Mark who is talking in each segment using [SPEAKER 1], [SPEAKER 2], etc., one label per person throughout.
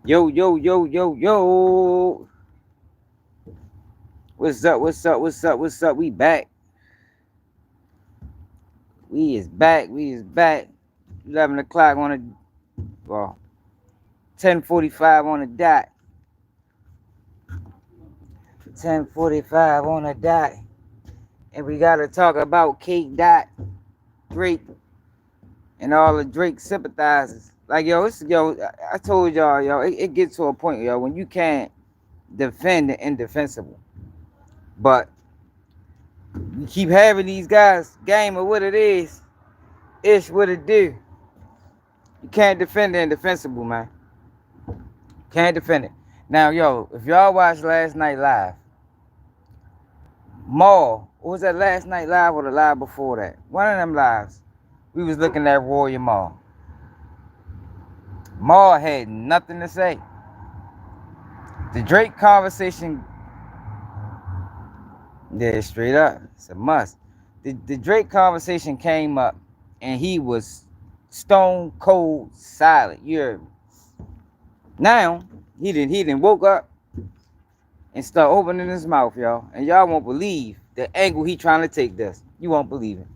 [SPEAKER 1] Yo, yo, yo, yo, yo. What's up? What's up? What's up? What's up? We back. We is back. We is back. 11 o'clock on the, well, 10:45 on the dot. 10:45 on the dot. And we got to talk about K. Dot, Drake, and all the Drake sympathizers. Like, I told y'all, it gets to a point, when you can't defend the indefensible. But you keep having these guys, game of what it is, ish what it do. You can't defend the indefensible, man. Can't defend it. Now, if y'all watched last night live, Maul, what was that last night live or the live before that? One of them lives, we was looking at Royal Maul. Maul had nothing to say. The Drake conversation, yeah, straight up, it's a must. The Drake conversation came up, and he was stone cold silent. You heard me? Now he didn't woke up and start opening his mouth, y'all, and y'all won't believe the angle he trying to take this. You won't believe it.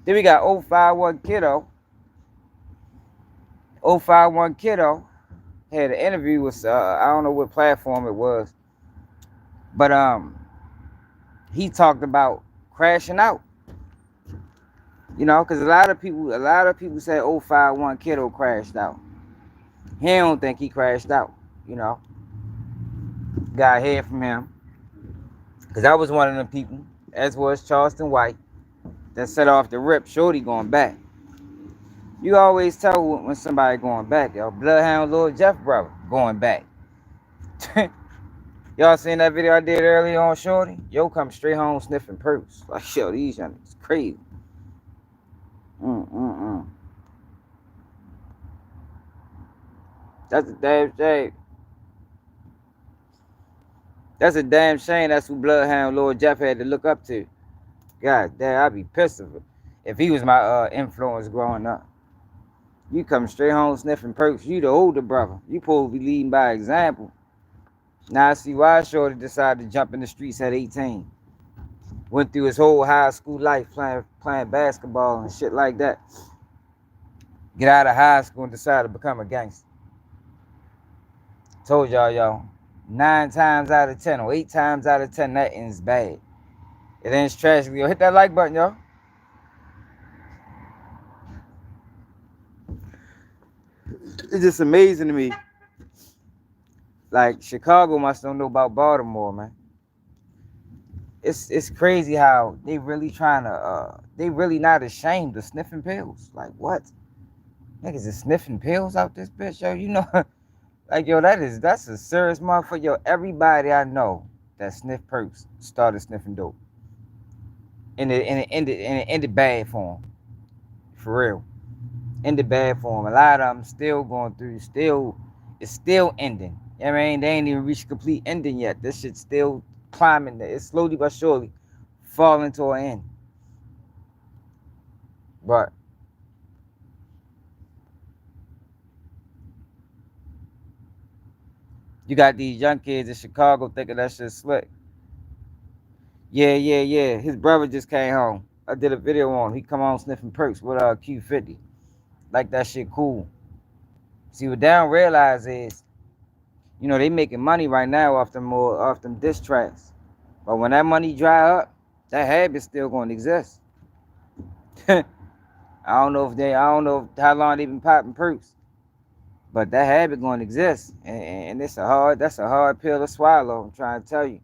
[SPEAKER 1] Then we got 051 Kiddo. 051 Kiddo had an interview with I don't know what platform it was, but he talked about crashing out. Because a lot of people say 051 Kiddo crashed out. He don't think he crashed out. Got heard from him, because I was one of them people, as was Charleston White, that set off the rip. Shorty going back. You always tell when somebody going back, yo. Bloodhound Lord Jeff brother going back. Y'all seen that video I did earlier on Shorty? Yo come straight home sniffing perks. Like, yo, these young niggas crazy. That's a damn shame. That's a damn shame. That's who Bloodhound Lord Jeff had to look up to. God damn, I'd be pissed if he was my influence growing up. You come straight home sniffing perks. You the older brother. You supposed to be leading by example. Now I see why Shorty decided to jump in the streets at 18. Went through his whole high school life playing basketball and shit like that. Get out of high school and decide to become a gangster. Told y'all, 9 times out of 10 or 8 times out of 10, that ends bad. It ends tragically. Yo, hit that like button, y'all. It's just amazing to me. Like, Chicago must don't know about Baltimore, man. It's crazy how they really trying to they really not ashamed of sniffing pills. Like, what? Niggas is sniffing pills out this bitch, yo. Like, yo, that's a serious motherfucker. Yo, everybody I know that sniff perks started sniffing dope. And it ended bad for them. For real. Ended bad for them. A lot of them still going through, it's still ending. You know what I mean? They ain't even reached complete ending yet. This shit's still climbing. It's slowly but surely falling to an end. But you got these young kids in Chicago thinking that shit's slick. Yeah. His brother just came home. I did a video on him. He come on sniffing perks with Q50. Like, that shit cool. See, what they don't realize is, they making money right now off them diss tracks. But when that money dry up, that habit's still gonna exist. I don't know how long they been popping perks, but that habit gonna exist, and that's a hard pill to swallow. I'm trying to tell you.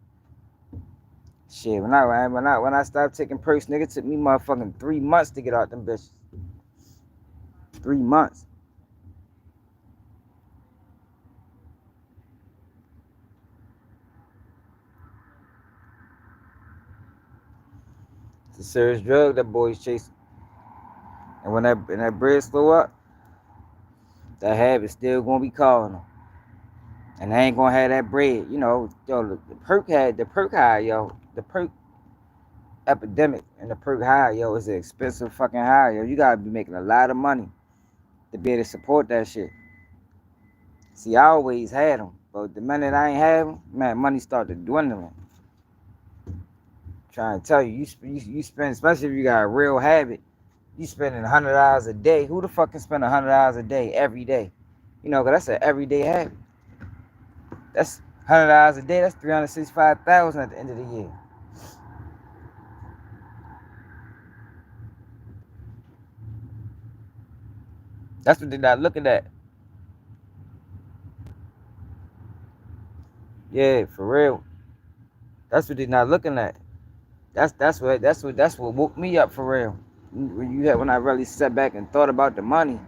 [SPEAKER 1] Shit, when I stopped taking perks, nigga, it took me motherfucking 3 months to get out them bitches. 3 months. It's a serious drug that boy's chasing. And when that bread slow up, that habit still gonna be calling them. And they ain't gonna have that bread. The perk high, yo. The perk Epidemic and the Perk high, yo, it's an expensive fucking high, yo. You gotta be making a lot of money to be able to support that shit. See, I always had them, but the minute I ain't have them, man, money started dwindling. Trying to tell you, you spend, especially if you got a real habit, you spending $100 a day. Who the fuck can spend $100 a day every day? You know, 'cause that's an everyday habit. That's $100 a day. That's 365,000 at the end of the year. That's what they're not looking at. Yeah, for real. That's what they're not looking at. That's what woke me up for real. When I really sat back and thought about the money,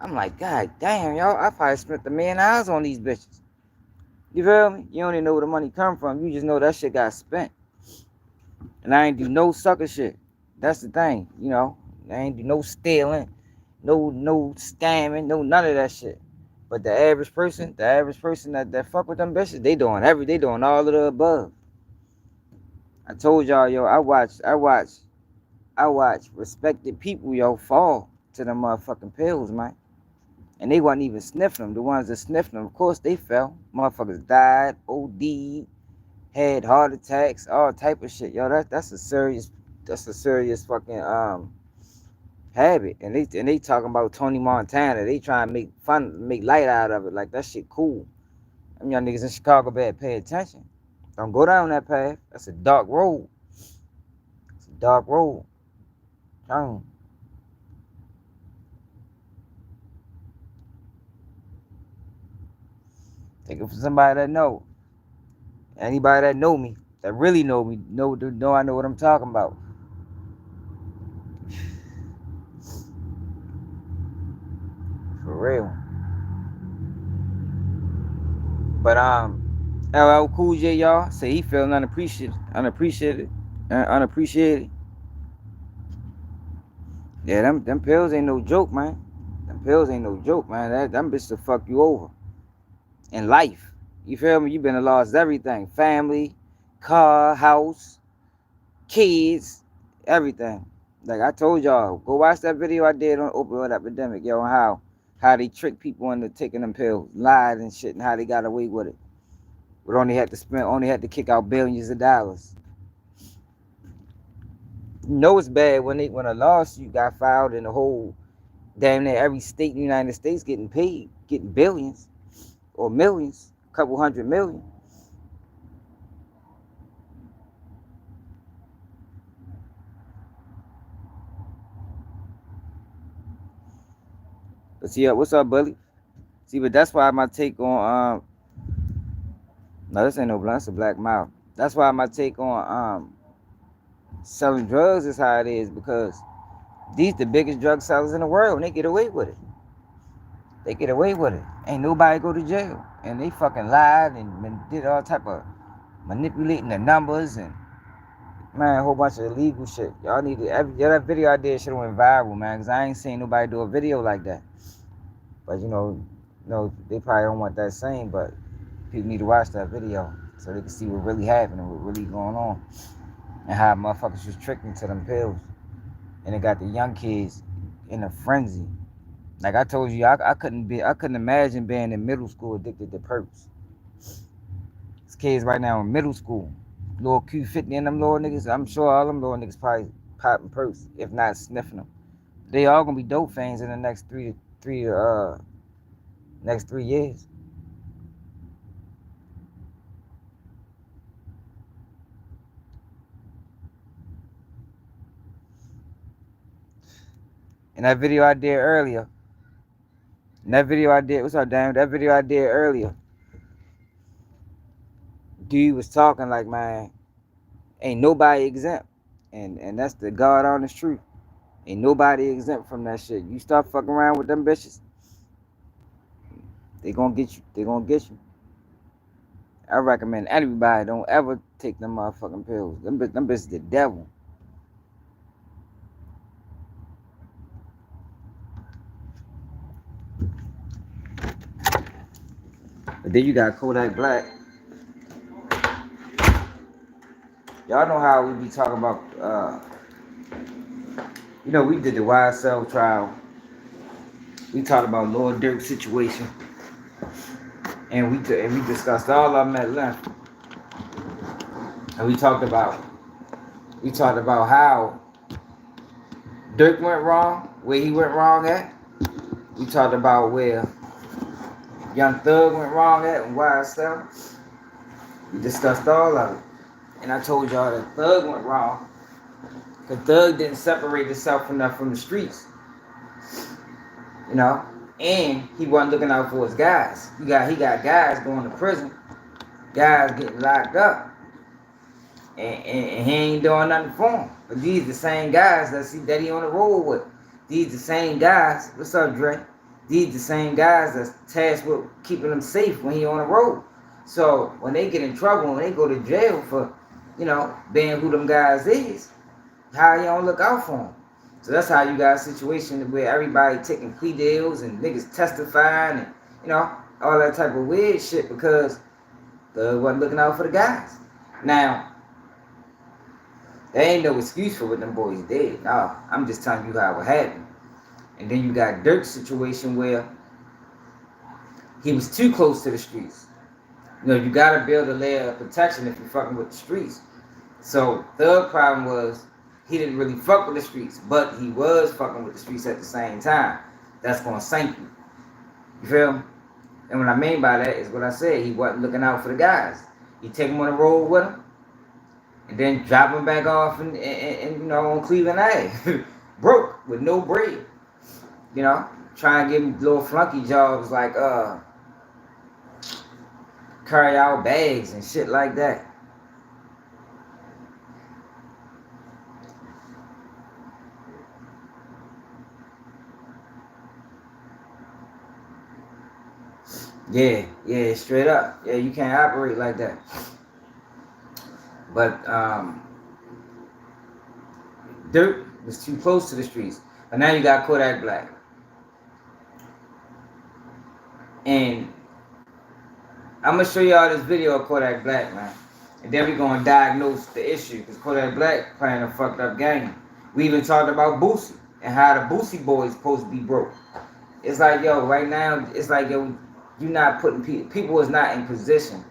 [SPEAKER 1] I'm like, God damn, y'all, I probably spent $1,000,000 on these bitches. You feel me? You don't even know where the money come from. You just know that shit got spent. And I ain't do no sucker shit. That's the thing, you know. I ain't do no stealing, no scamming, no none of that shit. But the average person that fuck with them bitches, they doing all of the above. I told y'all, yo, I watch respected people, yo, fall to them motherfucking pills, man. And they wasn't even sniffing them. The ones that sniffed them, of course, they fell. Motherfuckers died, OD'd, had heart attacks, all type of shit. Yo, that's a serious fucking habit. And they talking about Tony Montana. They trying to make light out of it. Like that shit cool. Them young niggas in Chicago better pay attention. Don't go down that path. That's a dark road. It's a dark road. Take it from somebody that know. Anybody that know me, that really know me, know I know what I'm talking about. For real. But LL Cool J, y'all, say he feeling unappreciated. Yeah, them pills ain't no joke, man. Them pills ain't no joke, man. Them bitches will fuck you over. In life. You feel me? You been lost everything. Family, car, house, kids, everything. Like I told y'all, go watch that video I did on opioid epidemic, yo, on how they trick people into taking them pills, lied and shit, and how they got away with it. But only had to kick out billions of dollars. You know it's bad when a lawsuit got filed in the whole damn near every state in the United States getting paid, getting billions or millions, a couple hundred million. But see, what's up, Bully? See, but that's why my take on no, this ain't no blunt, it's a black mouth. That's why my take on selling drugs is how it is, because these the biggest drug sellers in the world and they get away with it. They get away with it. Ain't nobody go to jail. And they fucking lied and did all type of manipulating the numbers and man, a whole bunch of illegal shit. Y'all need to that video I did should have went viral, man, because I ain't seen nobody do a video like that. But you know, they probably don't want that same, but people need to watch that video so they can see what really happened and what really going on. And how motherfuckers was tricked into them pills. And it got the young kids in a frenzy. Like I told you, I couldn't imagine being in middle school addicted to perks. These kids right now in middle school, little Q50 and them little niggas, I'm sure all them little niggas probably popping perks, if not sniffing them. They all gonna be dope fiends in the next next 3 years. In that video I did earlier, what's up, damn? That video I did earlier, dude was talking like, man, ain't nobody exempt. And that's the God honest truth. Ain't nobody exempt from that shit. You start fucking around with them bitches, they gonna get you. They gonna get you. I recommend everybody don't ever take them motherfucking pills. Them bitches the devil. But then you got Kodak Black. Y'all know how we be talking about, you know, we did the YSL trial. We talked about Lord Dirk's situation. And we discussed all of them at length. And we talked about how Dirk went wrong, where he went wrong at. We talked about where Young Thug went wrong at and YSL. We discussed all of it. And I told y'all that Thug went wrong because Thug didn't separate himself enough from the streets. You know? And he wasn't looking out for his guys. He got guys going to prison, guys getting locked up. And he ain't doing nothing for them. But these the same guys that he on the road with. These the same guys. What's up, Dre? These the same guys that's tasked with keeping them safe when he on the road. So when they get in trouble, when they go to jail for, you know, being who them guys is, how you don't look out for them. So that's how you got a situation where everybody taking plea deals and niggas testifying and, you know, all that type of weird shit because they wasn't looking out for the guys. Now, there ain't no excuse for what them boys did. No, I'm just telling you how it happened. And then you got Dirk's situation where he was too close to the streets. You know, you gotta build a layer of protection if you're fucking with the streets. So the problem was he didn't really fuck with the streets, but he was fucking with the streets at the same time. That's gonna sink you. You feel me? And what I mean by that is what I said. He wasn't looking out for the guys. He take them on the road with him, and then drop them back off and you know, on Cleveland Ave. Broke with no bread. You know, trying to give him little flunky jobs like carry out bags and shit like that. Yeah, straight up. Yeah, you can't operate like that. But Dirk was too close to the streets. But now you got Kodak Black. And I'm going to show y'all this video of Kodak Black, man. And then we're going to diagnose the issue. Because Kodak Black playing a fucked up game. We even talked about Boosie. And how the Boosie boys supposed to be broke. It's like, yo, right now, it's like, yo, you're not putting people is not in position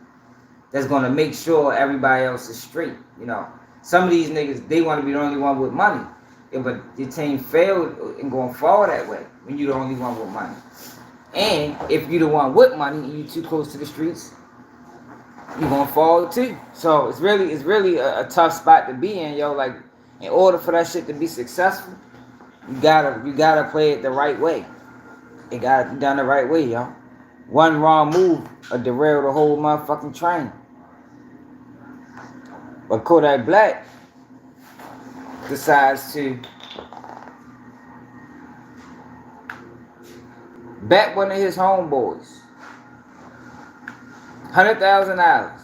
[SPEAKER 1] that's going to make sure everybody else is straight, you know. Some of these niggas, they want to be the only one with money. Yeah, but your team failed and going to fall that way when you're the only one with money. And if you're the one with money and you're too close to the streets, you're going to fall too. So it's really a tough spot to be in, yo. Like, in order for that shit to be successful, you gotta play it the right way. It gotta be done the right way, yo. One wrong move will derail the whole motherfucking train. But Kodak Black decides to bet one of his homeboys $100,000.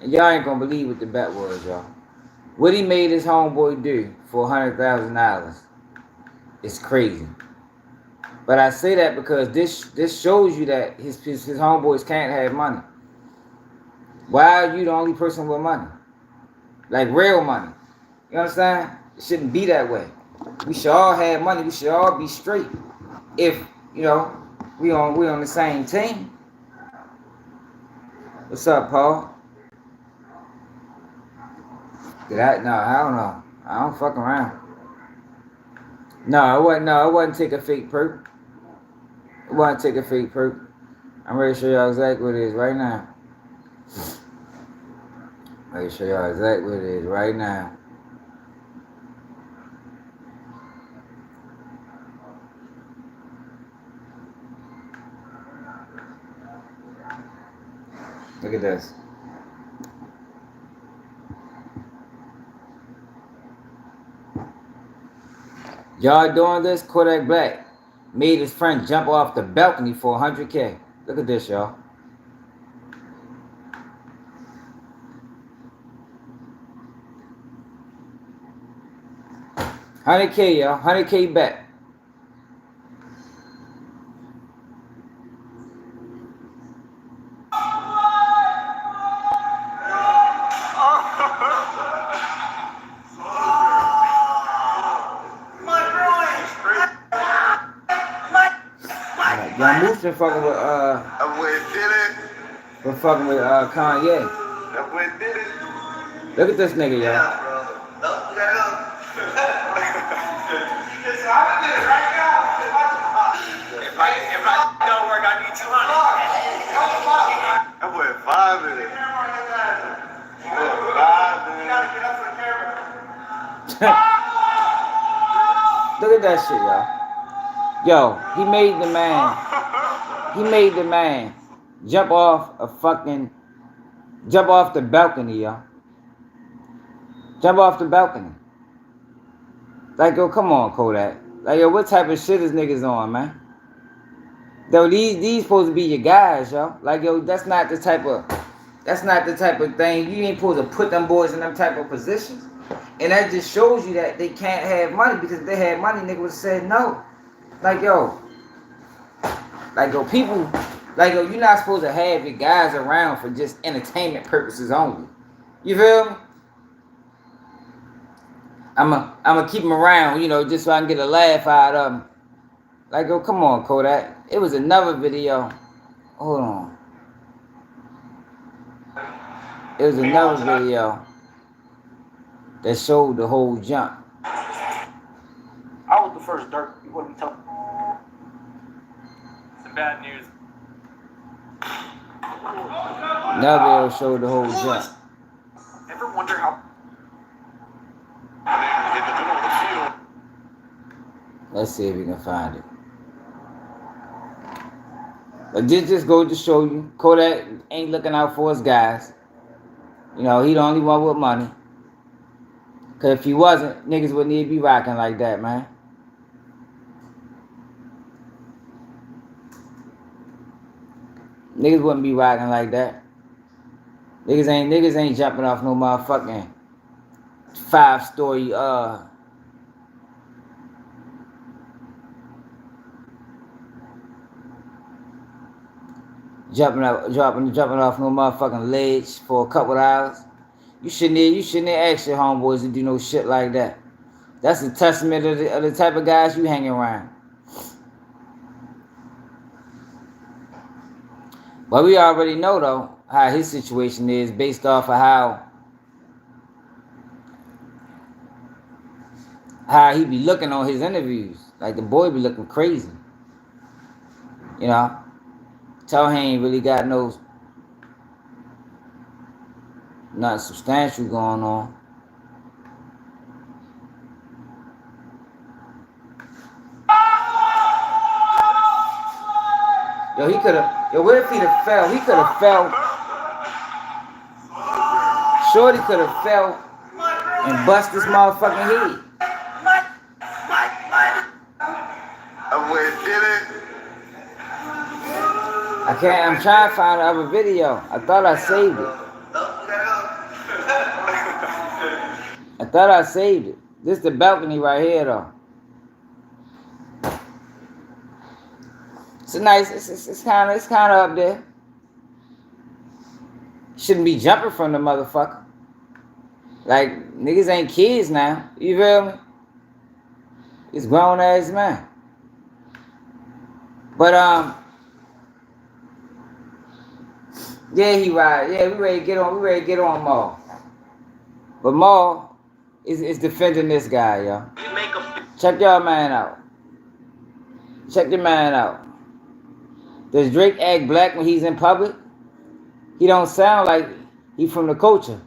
[SPEAKER 1] And y'all ain't gonna believe what the bet was, y'all. What he made his homeboy do for $100,000 is crazy. But I say that because this shows you that his homeboys can't have money. Why are you the only person with money? Like real money. You understand? It shouldn't be that way. We should all have money. We should all be straight. If, you know, we on the same team. What's up, Paul? No, I don't know. I don't fuck around. No, it wasn't take a fake perk. It wasn't take a fake perk. I'm ready to show y'all exactly what it is right now. Ready to show y'all exactly what it is right now. Look at this. Y'all doing this? Kodak Black made his friend jump off the balcony for $100K. Look at this, y'all. $100K, y'all. $100K bet. Young Moose been fucking with
[SPEAKER 2] That boy did it.
[SPEAKER 1] been fucking with Kanye.
[SPEAKER 2] That boy did it.
[SPEAKER 1] Look at this nigga, y'all.
[SPEAKER 2] Yeah, bro. Oh, you gotta go. If I don't work, I need 200. That boy 5 minutes.
[SPEAKER 1] Look at that shit, y'all. Yo, he made the man jump off the balcony, y'all. Jump off the balcony. Like, yo, come on, Kodak. Like, yo, what type of shit is niggas on, man? Though these supposed to be your guys, yo. Like, yo, that's not the type of thing. You ain't supposed to put them boys in them type of positions. And that just shows you that they can't have money, because if they had money, nigga would have said no. Like, yo, people, like, yo, you're not supposed to have your guys around for just entertainment purposes only. You feel me? I'ma keep them around, you know, just so I can get a laugh out of them. Like, yo, come on, Kodak. It was another video. Hold on. It was another video that showed the whole jump.
[SPEAKER 3] I was the first Dirk. You wouldn't tell. Some bad news.
[SPEAKER 1] Another video showed the whole jump.
[SPEAKER 3] Ever wonder how?
[SPEAKER 2] In the middle of the field.
[SPEAKER 1] Let's see if we can find it. But this just goes to show you, Kodak ain't looking out for his guys. You know, he the only one with money. Cause if he wasn't, niggas wouldn't even be rocking like that, man. Niggas wouldn't be rocking like that. Niggas ain't jumping off no motherfucking 5-story jumping off no motherfucking ledge for a couple of hours. You shouldn't ask your homeboys to do no shit like that. That's a testament of the type of guys you hang around. But we already know, though, how his situation is based off of how he be looking on his interviews. Like, the boy be looking crazy. You know? Tell he ain't really got nothing substantial going on. Yo, what if he'd have fell? He could have fell. Shorty could have fell and bust this motherfucking head.
[SPEAKER 2] That boy did it.
[SPEAKER 1] I'm trying to find another video. I thought I saved it. This is the balcony right here, though. It's nice. It's kind of up there. Shouldn't be jumping from the motherfucker. Like, niggas ain't kids now. You feel me? It's grown ass man. But yeah, he right. Yeah, we ready to get on Maul. But Maul is defending this guy, yo. Check y'all man out. Check your man out. Does Drake act black when he's in public? He don't sound like he from the culture.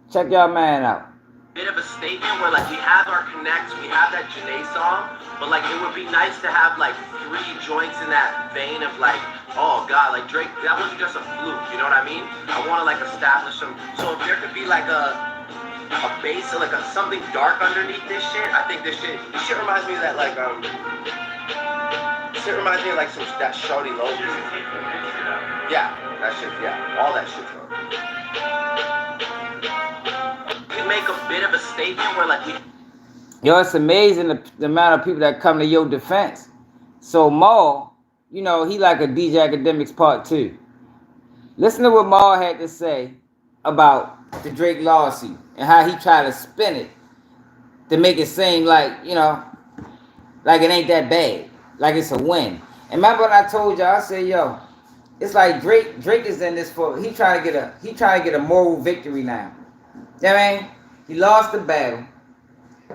[SPEAKER 1] Check y'all man out.
[SPEAKER 4] Bit of a statement where, like, we have our connects, we have that Janae song, but, like, it would be nice to have, like, 3 joints in that vein of, like, oh god, like Drake, that wasn't just a fluke, you know what I mean? I want to, like, establish some, so if there could be, like, a base or, like, something dark underneath this shit, I think this shit reminds me of that, like, this shit reminds me of, like, that Shawty Low music. Yeah, that shit, yeah, all that shit, bro. We make a bit of a statement where, like,
[SPEAKER 1] Yo, it's amazing the amount of people that come to your defense. So Maul, you know, he like a DJ Academics Part 2. Listen to what Maul had to say about the Drake lawsuit and how he tried to spin it to make it seem like, you know, like it ain't that bad, like it's a win. And remember when I told y'all, I said, yo, it's like Drake is in this for he trying to get a moral victory now. You know what I mean? He lost the battle.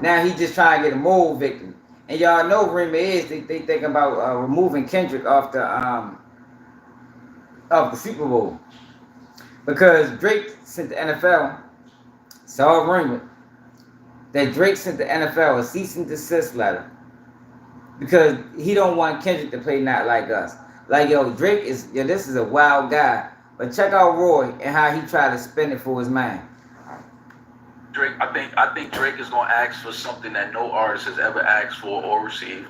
[SPEAKER 1] Now he just trying to get a moral victory. And y'all know rumor is they think about removing Kendrick off the Super Bowl. Because Drake sent the NFL, it's all rumored, that Drake sent the NFL a cease and desist letter because he don't want Kendrick to play Not Like Us. Like, yo, Drake is, yo, this is a wild guy. But check out Roy and how he tried to spin it for his man.
[SPEAKER 3] Drake, I think Drake is gonna ask for something that no artist has ever asked for or received,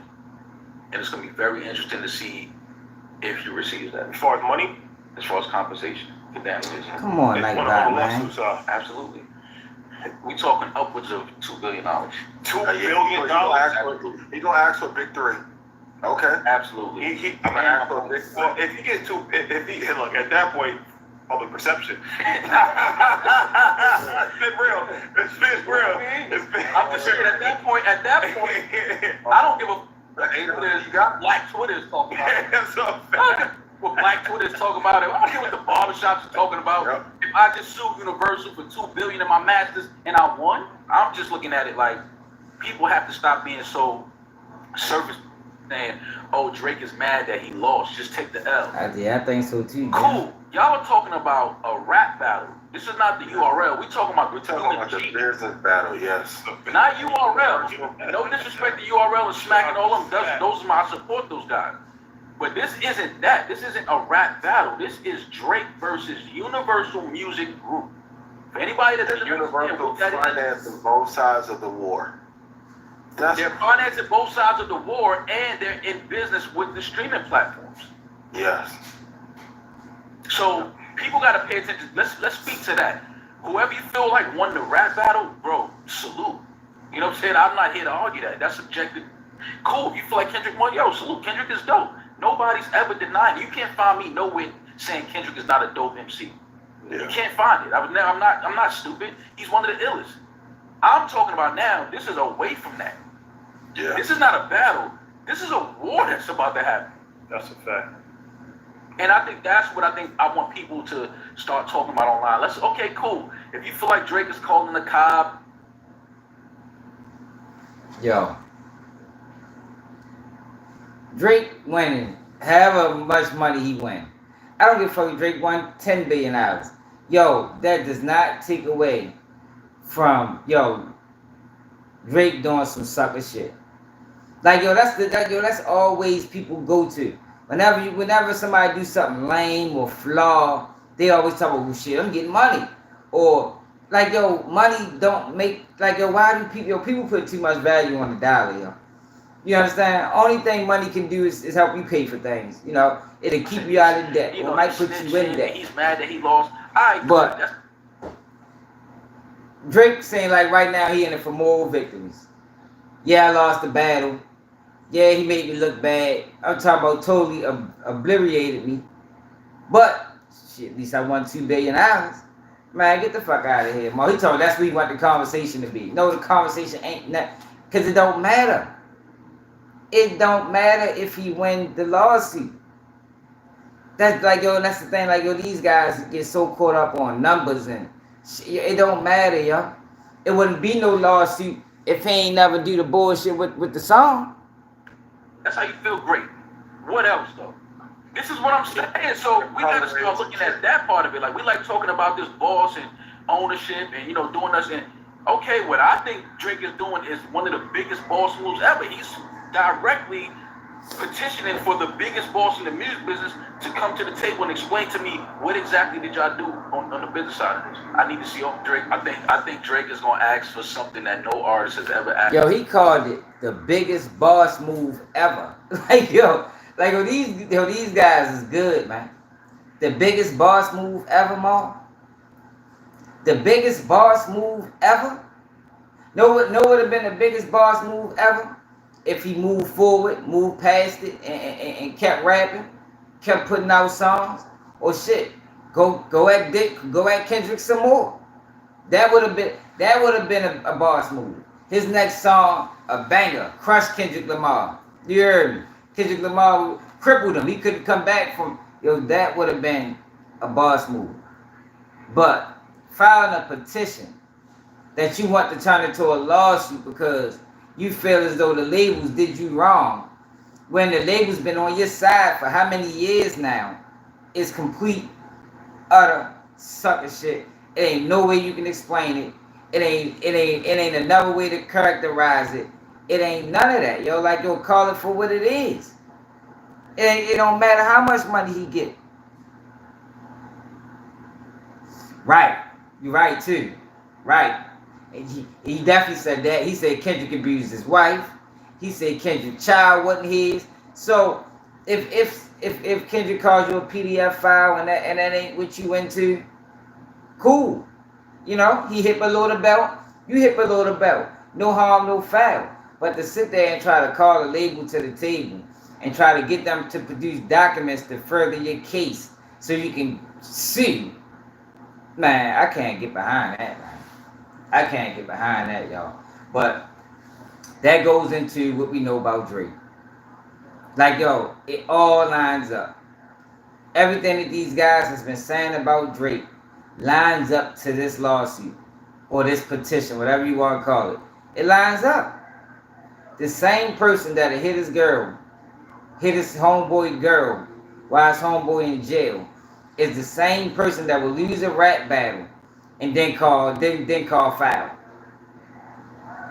[SPEAKER 3] and it's gonna be very interesting to see if he receives that.
[SPEAKER 5] As far as money,
[SPEAKER 3] As far as compensation for damages.
[SPEAKER 1] Come on,
[SPEAKER 5] it's
[SPEAKER 1] like
[SPEAKER 5] one
[SPEAKER 1] that,
[SPEAKER 5] of the
[SPEAKER 1] man.
[SPEAKER 5] lawsuits.
[SPEAKER 3] Absolutely. We talking upwards of $2 billion.
[SPEAKER 5] $2
[SPEAKER 6] Yeah,
[SPEAKER 5] billion.
[SPEAKER 6] He's gonna ask for a big three. Okay.
[SPEAKER 3] Absolutely.
[SPEAKER 5] I'm gonna ask for a big. Well, if he gets too, if he look at that point, public perception. It's been real. It's been real.
[SPEAKER 3] I'm just saying at that point, I don't give a what Black Twitter is talking about. I don't give what Black Twitter is talking about. I don't care what the barbershops are talking about.
[SPEAKER 6] Yep.
[SPEAKER 3] If I just sued Universal for $2 billion in my masters and I won, I'm just looking at it like people have to stop being so surface saying, "Oh, Drake is mad that he lost. Just take the L."
[SPEAKER 1] I think so too.
[SPEAKER 3] Cool. Y'all are talking about a rap battle. This is not the URL. We're talking about
[SPEAKER 6] We're talking about the business battle, yes.
[SPEAKER 3] not URL. No disrespect to URL and smacking all of them. Those are my, I support those guys. But this isn't that. This isn't a rap battle. This is Drake versus Universal Music Group. For anybody that doesn't understand
[SPEAKER 6] Universal
[SPEAKER 3] what that is,
[SPEAKER 6] financing both sides of the war.
[SPEAKER 3] they're financing both sides of the war and they're in business with the streaming platforms.
[SPEAKER 6] Yes.
[SPEAKER 3] So people gotta pay attention. Let's speak to that. Whoever you feel like won the rap battle, bro, salute. You know what I'm saying? I'm not here to argue that. That's subjective. Cool. If you feel like Kendrick won, yo, salute. Kendrick is dope. Nobody's ever denying. You can't find me nowhere saying Kendrick is not a dope MC. You
[SPEAKER 6] Yeah.
[SPEAKER 3] can't find it. I'm not stupid. He's one of the illest. I'm talking about now. This is away from that.
[SPEAKER 6] Yeah.
[SPEAKER 3] This is not a battle. This is a war that's about to happen.
[SPEAKER 5] That's a fact.
[SPEAKER 3] And I think that's what I want people to start talking about online. Okay, cool. If you feel like Drake is calling the cob,
[SPEAKER 1] Yo, Drake winning, however much money he win. I don't give a fuck if Drake won $10 billion. Yo, that does not take away from, Drake doing some sucker shit. Like, that's always people go to. Whenever somebody do something lame or flawed, they always talk about, well, shit, I'm getting money. Or, like, money don't make, like, why do people put too much value on the dollar, yo? You understand? Only thing money can do is help you pay for things. It'll keep you out of debt. Or it might put you in debt.
[SPEAKER 3] He's mad that he lost.
[SPEAKER 1] But Drake saying, like, right now he in it for moral victories. Yeah, I lost the battle. Yeah, he made me look bad. I'm talking about totally obliterated me. But, shit, at least I won $2 billion. Man, get the fuck out of here, Mo. He told me that's what he want the conversation to be. No, the conversation ain't that. Because it don't matter. It don't matter if he win the lawsuit. That's like, that's the thing. Like, these guys get so caught up on numbers and shit. It don't matter, yo. It wouldn't be no lawsuit if he ain't never do the bullshit with the song.
[SPEAKER 3] That's how you feel great. What else, though? This is what I'm saying. So we got to start looking at that part of it. Like, we like talking about this boss and ownership and, doing us. And, okay, what I think Drake is doing is one of the biggest boss moves ever. He's directly petitioning for the biggest boss in the music business to come to the table and explain to me what exactly did y'all do on the business side of this. I need to see Drake. I think Drake is gonna ask for something that no artist has ever asked.
[SPEAKER 1] Yo, he called it the biggest boss move ever. These guys is good, man. The biggest boss move ever, Mo. The biggest boss move ever. Know what would have been the biggest boss move ever? If he moved forward, moved past it, and kept rapping, kept putting out songs, or shit, go at Kendrick some more. That would have been a boss move. His next song, a banger, crush Kendrick Lamar. You heard me, Kendrick Lamar. crippled him. He couldn't come back from, that would have been a boss move. But filing a petition that you want to turn into a lawsuit because you feel as though the labels did you wrong, when the label's been on your side for how many years now, is complete, utter sucker shit. It ain't no way you can explain it. It ain't another way to characterize it. It ain't none of that, yo. Like, yo, call it for what it is. It don't matter how much money he get. Right. You're right, too. Right. And he definitely said that. He said Kendrick abused his wife. He said Kendrick's child wasn't his. So, if Kendrick calls you a PDF file and that ain't what you into, cool. You know, he hit below the belt. You hit below the belt. No harm, no foul. But to sit there and try to call a label to the table and try to get them to produce documents to further your case so you can sue, man, I can't get behind that, man. I can't get behind that, y'all. But that goes into what we know about Drake. Like, yo, it all lines up. Everything that these guys has been saying about Drake lines up to this lawsuit or this petition, whatever you want to call it. It lines up. The same person that hit his girl, hit his homeboy girl while his homeboy in jail, is the same person that will lose a rap battle and then call foul.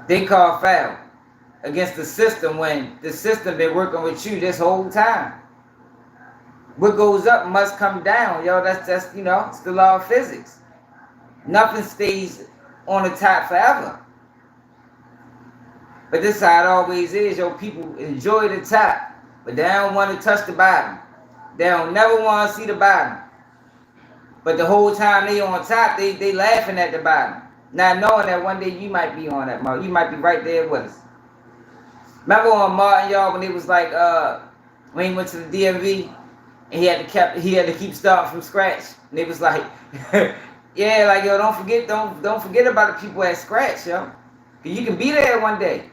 [SPEAKER 1] Then call foul against the system when the system been working with you this whole time. What goes up must come down, yo. That's it's the law of physics. Nothing stays on the top forever. But this is how it always is, yo. People enjoy the top, but they don't want to touch the bottom. They don't never want to see the bottom. But the whole time they on top, they laughing at the bottom, not knowing that one day you might be on that mark. You might be right there with us. Remember on Martin, y'all, when it was like when he went to the DMV and he had to keep starting from scratch, and it was like, yeah, like, yo, don't forget about the people at scratch, yo, 'cause you can be there one day.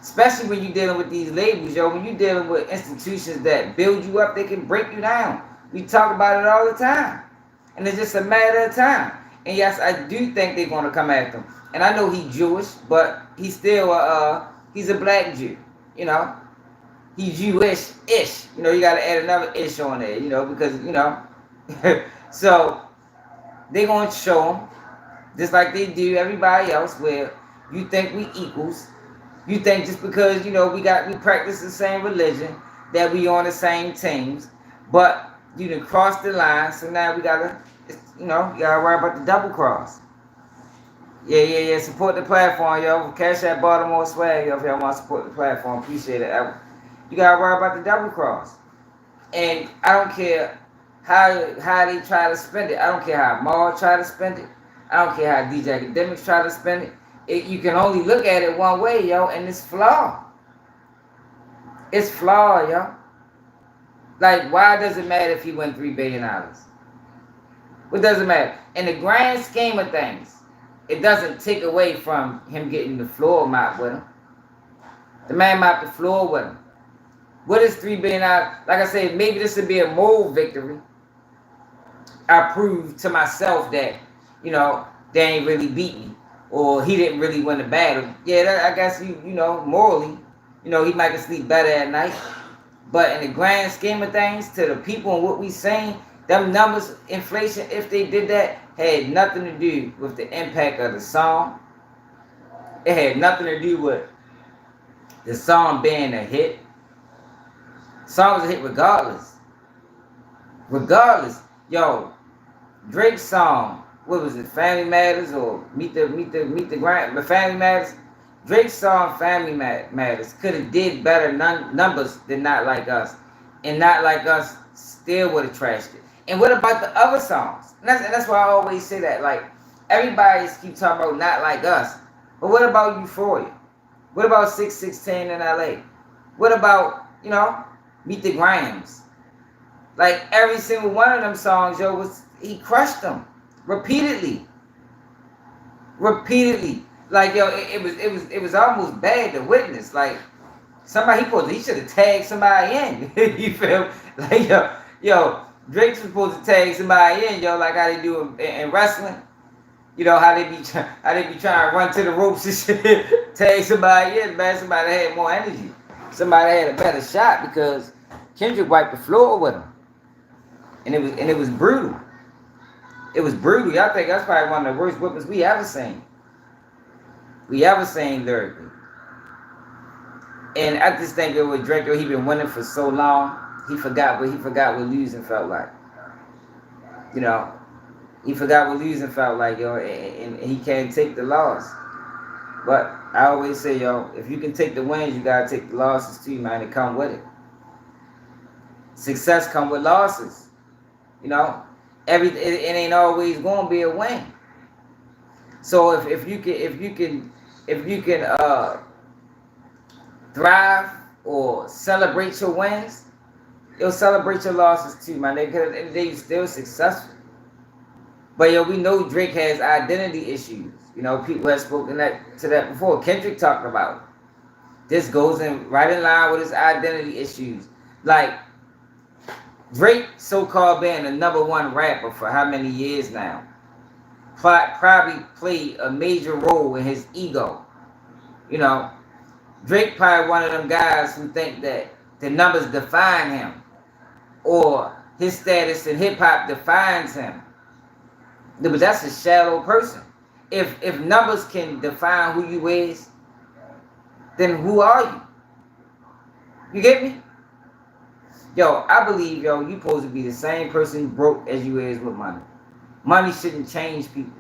[SPEAKER 1] Especially when you're dealing with these labels, yo. When you're dealing with institutions that build you up, they can break you down. We talk about it all the time. And it's just a matter of time. And yes, I do think they're going to come after him. And I know he's Jewish, but he's still, he's a black Jew, you know. He's Jewish-ish. You know, you got to add another ish on there, you know, because, you know. So, they're going to show him, just like they do everybody else, where you think we equals. You think just because, you know, we practice the same religion, that we on the same teams, but you done crossed the line, so now we gotta, you gotta worry about the double cross. Yeah. Support the platform, yo. Cash that Baltimore swag, yo, if y'all want to support the platform. Appreciate it. You gotta worry about the double cross. And I don't care how they try to spend it. I don't care how Maul try to spend it. I don't care how DJ Academics try to spend it. You can only look at it one way, yo, and it's flawed. It's flawed, yo. Like, why does it matter if he won $3 billion? What does it matter? In the grand scheme of things, it doesn't take away from him getting the floor mopped with him. The man mopped the floor with him. What is $3 billion? Like I said, maybe this would be a moral victory. I proved to myself that, you know, they ain't really beat me. Or he didn't really win the battle. Yeah, I guess, you know, morally, you know, he might can sleep better at night. But in the grand scheme of things, to the people and what we saying, them numbers, inflation, if they did that, had nothing to do with the impact of the song. It had nothing to do with the song being a hit. The song was a hit regardless. Regardless. Yo, Drake's song, what was it, Family Matters or Meet the Grind, but Family Matters? Drake's song Family Matters could have did better numbers than Not Like Us. And Not Like Us still would have trashed it. And what about the other songs? And that's why I always say that. Like, everybody keep talking about Not Like Us. But what about Euphoria? What about 616 in LA? What about, you know, Meet the Grams? Like, every single one of them songs, yo, he crushed them. Repeatedly. Like, yo, it was almost bad to witness. Like, He should have tagged somebody in. You feel? Like yo, Drake's supposed to tag somebody in, yo, like how they do in wrestling. You know how they be trying to run to the ropes and shit, tag somebody in, man. Somebody had more energy. Somebody had a better shot because Kendrick wiped the floor with him, and it was brutal. It was brutal. Y'all think that's probably one of the worst whippings we ever seen. Lyrically. And I just think it was Drake. He been winning for so long. He forgot what losing felt like. You know, he forgot what losing felt like, yo, and he can't take the loss. But I always say, yo, if you can take the wins, you gotta take the losses too, man. It come with it. Success come with losses. You know, it ain't always gonna be a win. So if you can thrive or celebrate your wins, you'll celebrate your losses too, man. Because they still successful. But yo, we know Drake has identity issues. You know, people have spoken to that before. Kendrick talked about it. This goes right in line with his identity issues. Like Drake, so-called being the #1 rapper for how many years now, probably played a major role in his ego. You know, Drake probably one of them guys who think that the numbers define him, or his status in hip hop defines him. But that's a shallow person. If numbers can define who you is, then who are you? You get me? Yo, I believe, yo, you supposed to be the same person broke as you is with money. Money shouldn't change people.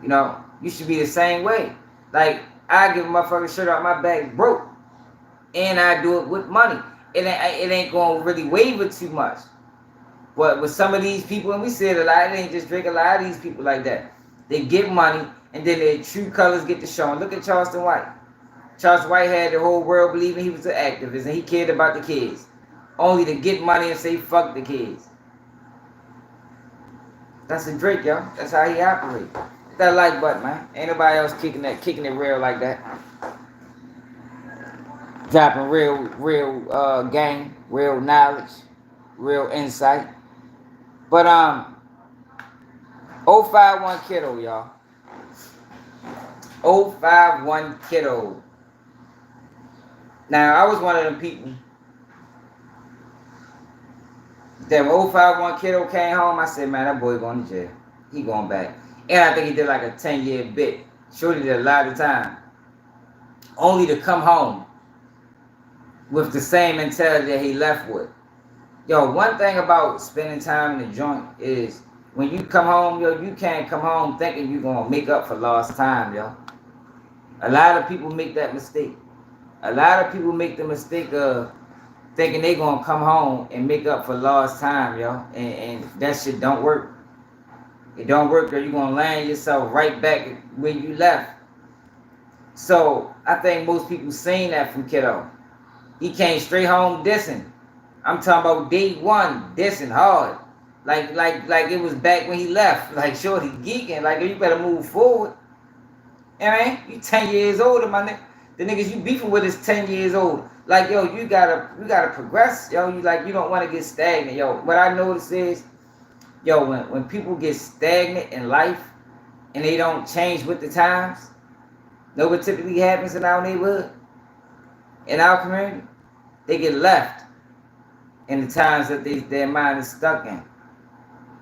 [SPEAKER 1] You know, you should be the same way. Like, I give a motherfucking shirt out my back broke, and I do it with money. It ain't gonna really waver too much. But with some of these people, and we said a lot, it ain't just Drake, a lot of these people like that. They get money, and then their true colors get to showing. Look at Charleston White. Charleston White had the whole world believing he was an activist, and he cared about the kids. Only to get money and say, fuck the kids. That's a Drake, yo. That's how he operates. Hit that like button, man. Ain't nobody else kicking it real like that. Dropping real game, real knowledge, real insight. But 051 Kiddo, y'all. 051 Kiddo. Now, I was one of them people that when 051 Kiddo came home, I said, man, that boy going to jail. He going back. And I think he did like a 10-year bit. Shorty did a lot of time. Only to come home with the same mentality that he left with. Yo, one thing about spending time in the joint is when you come home, yo, you can't come home thinking you're going to make up for lost time, yo. A lot of people make that mistake. A lot of people make the mistake of thinking they going to come home and make up for lost time, yo. And that shit don't work. It don't work, or you're going to land yourself right back where you left. So, I think most people seen that from Kiddo. He came straight home dissing. I'm talking about day one, dissing hard. Like it was back when he left. Like, shorty geeking. Like, you better move forward. You know what I mean? You 10 years older, my nigga. The niggas you beefing with is 10 years old. Like, yo, you gotta progress. Yo, you don't want to get stagnant. Yo, what I notice is, yo, when people get stagnant in life and they don't change with the times, know what typically happens in our neighborhood, in our community? They get left in the times that their mind is stuck in.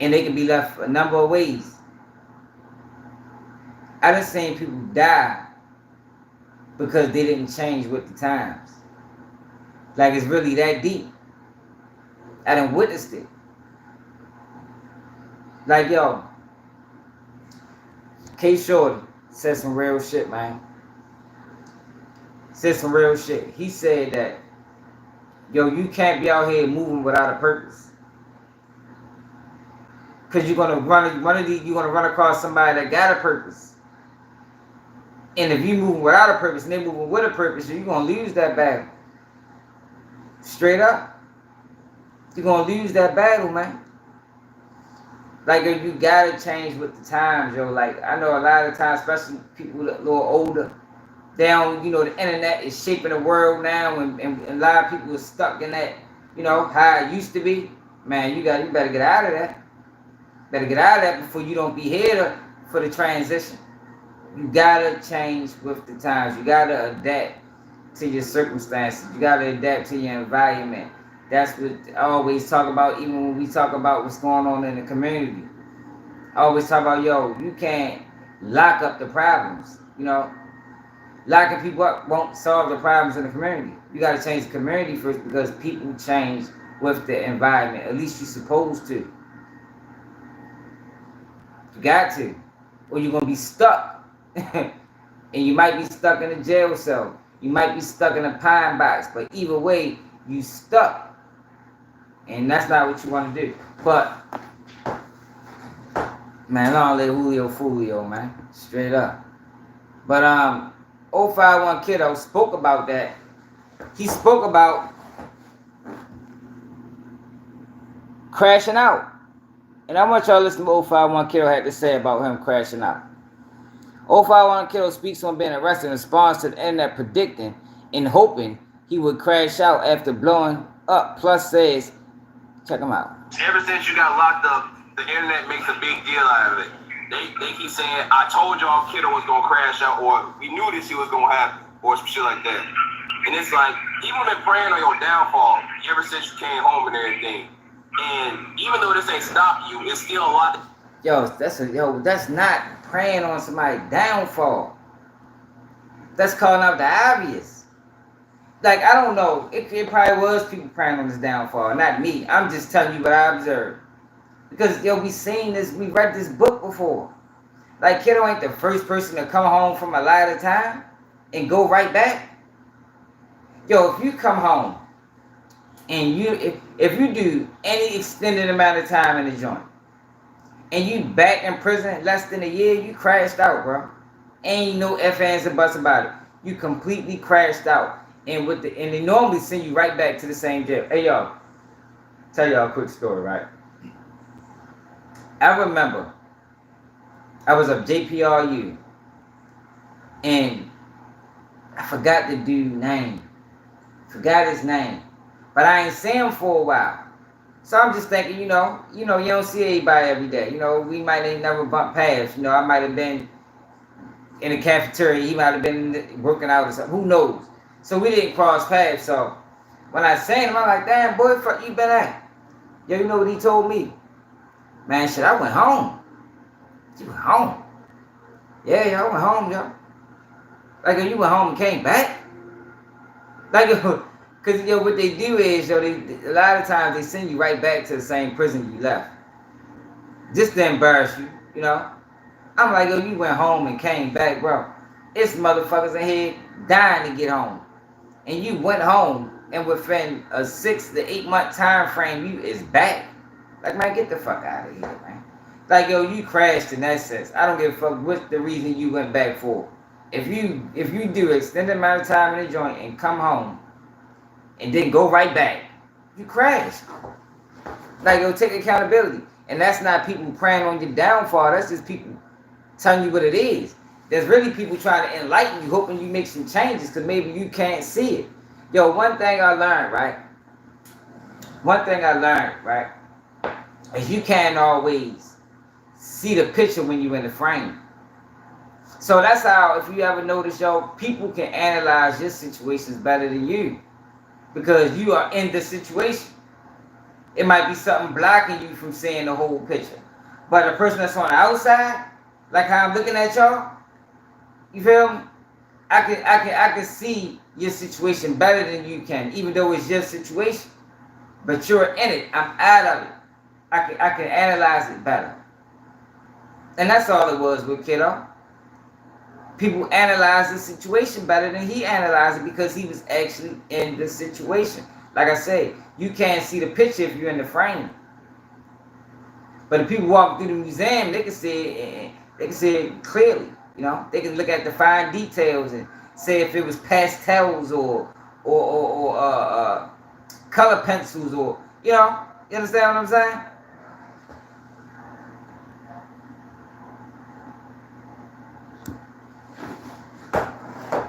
[SPEAKER 1] And they can be left a number of ways. I done seen people die because they didn't change with the times. Like, it's really that deep. I done witnessed it. Like, yo, K Shorty said some real shit, man. Said some real shit. He said that, yo, you can't be out here moving without a purpose. Because you're gonna run across somebody that got a purpose. And if you moving without a purpose and they moving with a purpose, you're gonna lose that battle. Straight up. You're gonna lose that battle, man. Like, yo, you gotta change with the times, yo. Like, I know a lot of times, especially people a little older, Down, you know, the internet is shaping the world now, and a lot of people are stuck in that, you know, how it used to be. Man, you better get out of that. Better get out of that before you don't be here for the transition. You gotta change with the times. You gotta adapt to your circumstances. You gotta adapt to your environment. That's what I always talk about, even when we talk about what's going on in the community. I always talk about, yo, you can't lock up the problems. You know, locking people up won't solve the problems in the community. You gotta change the community first, because people change with the environment. At least you're supposed to. You got to, or you're gonna be stuck. And you might be stuck in a jail cell. You might be stuck in a pine box. But either way, you stuck. And that's not what you want to do. But, man, I don't let Julio Fulio, man. Straight up. But 051 Kiddo spoke about that. He spoke about crashing out. And I want y'all to listen to what 051 Kiddo had to say about him crashing out. 051 Kiddo speaks on being arrested in response to the internet predicting and hoping he would crash out after blowing up. Plus says, check him out.
[SPEAKER 4] Ever since you got locked up, the internet makes a big deal out of it. They keep saying, I told y'all Kiddo was going to crash out, or we knew this shit was going to happen, or some shit like that. And it's like, people been praying on your downfall ever since you came home and everything. And even though this ain't stopped you, it's still a lot.
[SPEAKER 1] That's not praying on somebody's downfall. That's calling out the obvious. Like, I don't know. It probably was people praying on his downfall, not me. I'm just telling you what I observed. Because, we seen this, we read this book before. Like, Kiddo ain't the first person to come home from a lot of time and go right back. If you come home and if you do any extended amount of time in the joint, and you back in prison less than a year, you crashed out, bro. Ain't no ifs, ands, and buts about it. You completely crashed out. And they normally send you right back to the same jail. Hey, y'all. Tell y'all a quick story, right? I remember I was at JPRU, and I forgot the dude's name. Forgot his name. But I ain't seen him for a while. So I'm just thinking, you don't see everybody every day. We might ain't never bumped paths. I might have been in the cafeteria. He might have been working out or something. Who knows? So we didn't cross paths. So when I seen him, I'm like, damn, boy, fuck you been at? Yo, you know what he told me? Man, shit, I went home. You went home? Yeah, I went home, yo. Like, you went home and came back? Like, because, what they do is, a lot of times they send you right back to the same prison you left. Just to embarrass you, I'm like, you went home and came back, bro. It's motherfuckers in here dying to get home. And you went home, and within a 6 to 8 month time frame, you is back. Like, man, get the fuck out of here, man. Like, you crashed in that sense. I don't give a fuck what the reason you went back for. If you do extended amount of time in the joint and come home, and then go right back, you crashed. Like, take accountability. And that's not people praying on your downfall. That's just people telling you what it is. There's really people trying to enlighten you, hoping you make some changes, because maybe you can't see it. One thing I learned, right? Is you can't always see the picture when you're in the frame. So that's how, if you ever notice, people can analyze your situations better than you. Because you are in the situation. It might be something blocking you from seeing the whole picture. But a person that's on the outside, like how I'm looking at y'all, you feel me? I can see your situation better than you can, even though it's your situation. But you're in it. I'm out of it. I can analyze it better. And that's all it was with Kiddo. People analyze the situation better than he analyzed it, because he was actually in the situation. Like I say, you can't see the picture if you're in the frame. But if people walk through the museum, they can see it clearly. They can look at the fine details and say if it was pastels or color pencils, or you understand what I'm saying?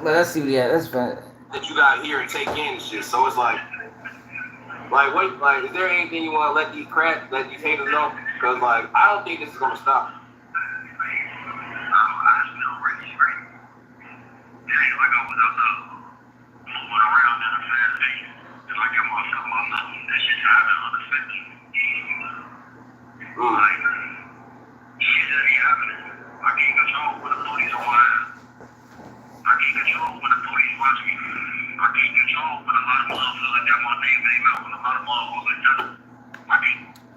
[SPEAKER 1] Let's see what he had. That's fine.
[SPEAKER 4] that you gotta hear and take in and shit. So it's like wait, like, is there anything you want to let these haters know? Because like, I don't think this is gonna stop.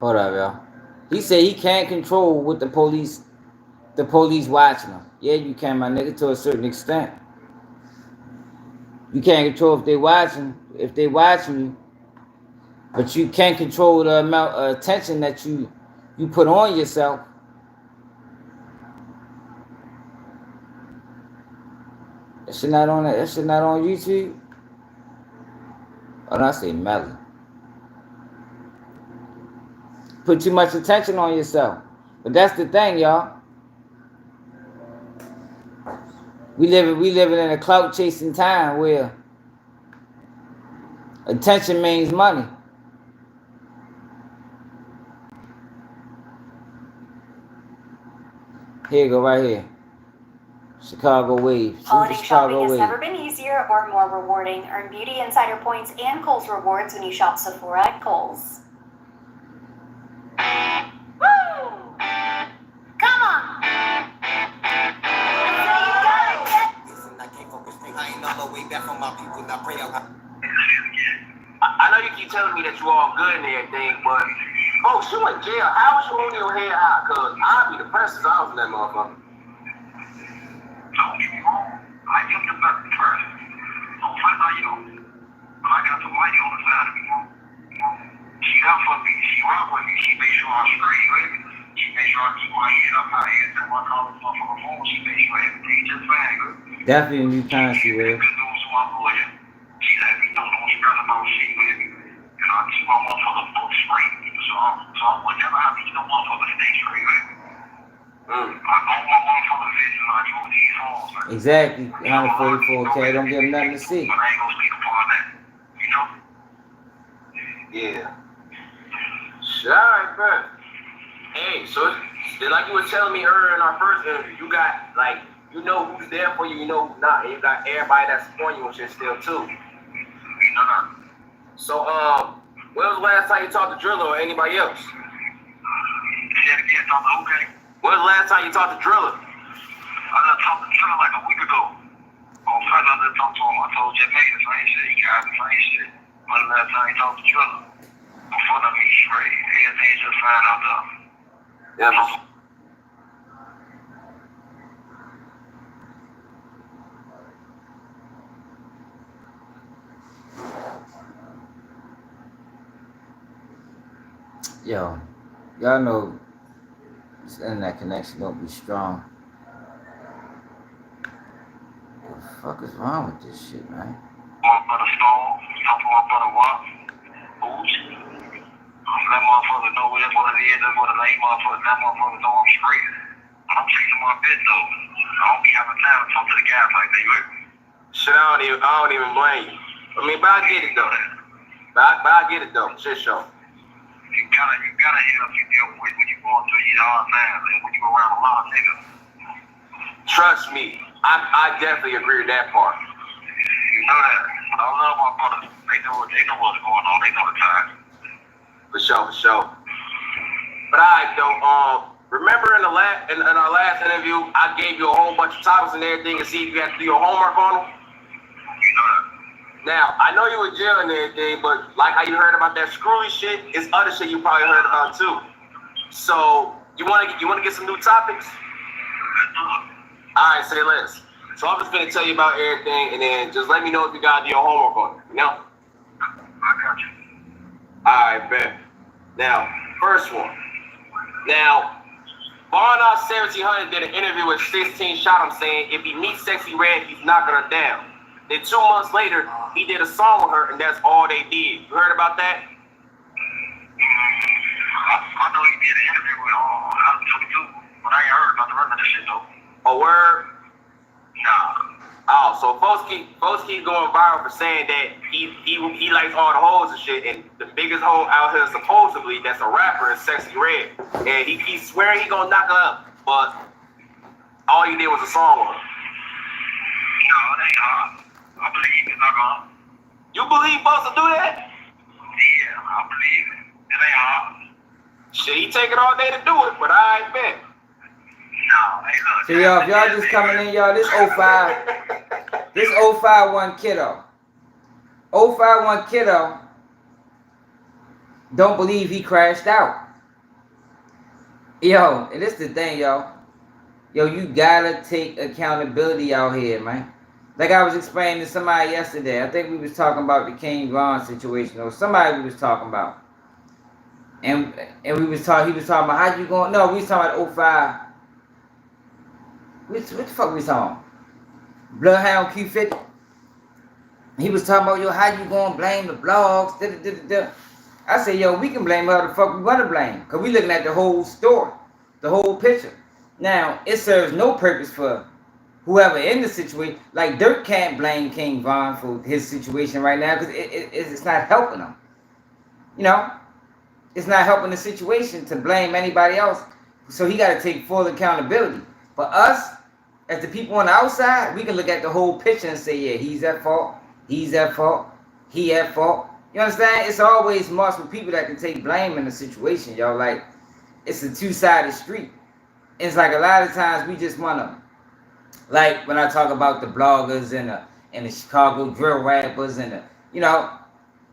[SPEAKER 1] Hold up, y'all. He said he can't control what the police watching him. Yeah, you can, my nigga, to a certain extent. You can't control if they watching you, but you can't control the amount of attention that you put on yourself. That shit not on YouTube. Oh, no, I say Melly. Put too much attention on yourself. But that's the thing, y'all. We living in a clout chasing time where attention means money. Here you go, right here. Chicago Wave.
[SPEAKER 7] Holiday
[SPEAKER 1] Chicago
[SPEAKER 7] shopping has
[SPEAKER 1] Wave.
[SPEAKER 7] never been easier or more rewarding. Earn Beauty Insider points and Kohl's rewards when you shop Sephora at Kohl's. Woo! Come on!
[SPEAKER 4] I know you keep telling me that you all good and everything, but folks, you in jail. How was you holding your head high? Cause I'd be depressed if I was in that motherfucker.
[SPEAKER 5] Don't get me wrong. I am the best person. Don't fight like you. But I got the lady on the side of me. She out for me. She rock with me. She made sure I'm straight, baby. She made sure I keep my head up high. Every time I call her on the phone, she made sure everything just fine, good.
[SPEAKER 1] Definitely new currency, Will.
[SPEAKER 5] Good news to my lawyer. She let me know don't stress about shit, baby. And I keep my motherfucker book straight. So I would never have to get no motherfucker to stay straight, baby. I know my motherfucker vision. I use these hoes.
[SPEAKER 1] Exactly. 144K. Don't give them nothing to see.
[SPEAKER 5] But I ain't gonna speak upon that. You know?
[SPEAKER 4] Yeah. Sure, alright, bro. Hey, so like you were telling me earlier in our first interview, you got like, you know who's there for you, you know who's not, and you got everybody that's supporting you and shit still too. So when was the last time you talked to Driller or anybody else?
[SPEAKER 5] Say it again, talk to okay.
[SPEAKER 4] When was the last time you talked to Driller?
[SPEAKER 5] I done talked to Driller like a week ago. On Friday, I done talked to him. I told Jeff Mason the same shit. He got the same shit. When the last time he talked to Driller? Before that, me straight. Everything just fine out there.
[SPEAKER 4] Yeah.
[SPEAKER 1] Yo, y'all know this internet connection don't be strong. What the fuck is wrong with this shit, man?
[SPEAKER 5] My brother Stone, talk to my brother Watt. Oops. Let motherfucker know what it is, that's what it ain't, motherfucker. That motherfucker know I'm straight. I'm chasing my bitch though. I don't be having time to talk to the guys like that, you heard?
[SPEAKER 4] Shit, I don't even blame you. I mean, but I get it though. But I get it though. Shit show.
[SPEAKER 5] You gotta hear a few deal quick when you going through these hard times and when you around a lot of niggas.
[SPEAKER 4] Trust me, I definitely agree with that part.
[SPEAKER 5] You know that. I love my brothers. They know what's going on. They know the time.
[SPEAKER 4] For sure. But alright though, remember in our last interview, I gave you a whole bunch of topics and everything and see if you had to do your homework on them?
[SPEAKER 5] You know that.
[SPEAKER 4] Now, I know you were in jail and everything, but like how you heard about that screwy shit, it's other shit you probably heard about too. So, you wanna get some new topics? Alright, say less. So I'm just gonna tell you about everything and then just let me know if you gotta do your homework on it, you know?
[SPEAKER 5] I got you.
[SPEAKER 4] Alright, bet. Now, first one. Now, Barnard 1700 did an interview with 16 Shot him saying if he meets Sexy Red, he's knocking her down. Then 2 months later, he did a song with her and that's all they did. You heard about that?
[SPEAKER 5] I know he did an interview with How to Tell the Truth, but I ain't heard about the rest of this shit though.
[SPEAKER 4] A word?
[SPEAKER 5] Nah.
[SPEAKER 4] Oh, So folks keep going viral for saying that he likes all the hoes and shit, and the biggest hoe out here supposedly that's a rapper is Sexy Red, and he keeps swearing he gonna knock her up, but all he did was a song on her.
[SPEAKER 5] No, it ain't hard. I believe it's not gonna.
[SPEAKER 4] You believe folks will do that?
[SPEAKER 5] Yeah, I believe it. It ain't hard.
[SPEAKER 4] Shit, he take it all day to do it, but I ain't bet.
[SPEAKER 5] No, hey, look.
[SPEAKER 1] So y'all, if y'all just coming in, y'all, this 051 Kiddo. 051 Kiddo don't believe he crashed out. Yo, and this the thing, yo. Yo, you gotta take accountability out here, man. Like I was explaining to somebody yesterday. I think we was talking about the King Von situation, or somebody we was talking about. And we was talking, he was talking about how you going, no, we was talking about 05. What the fuck we talking? Bloodhound Q50. He was talking about, yo, how you gonna blame the blogs? I said, yo, we can blame whoever the fuck we wanna blame. Because we looking at the whole story, the whole picture. Now, it serves no purpose for whoever in the situation. Like, Dirk can't blame King Von for his situation right now because it's not helping him. You know? It's not helping the situation to blame anybody else. So he got to take full accountability. For us, as the people on the outside, we can look at the whole picture and say, yeah, he's at fault, he's at fault, he at fault. You understand? It's always multiple people that can take blame in the situation, yo. Like, it's a two-sided street. It's like a lot of times we just want to, like when I talk about the bloggers and the Chicago drill rappers and the, you know,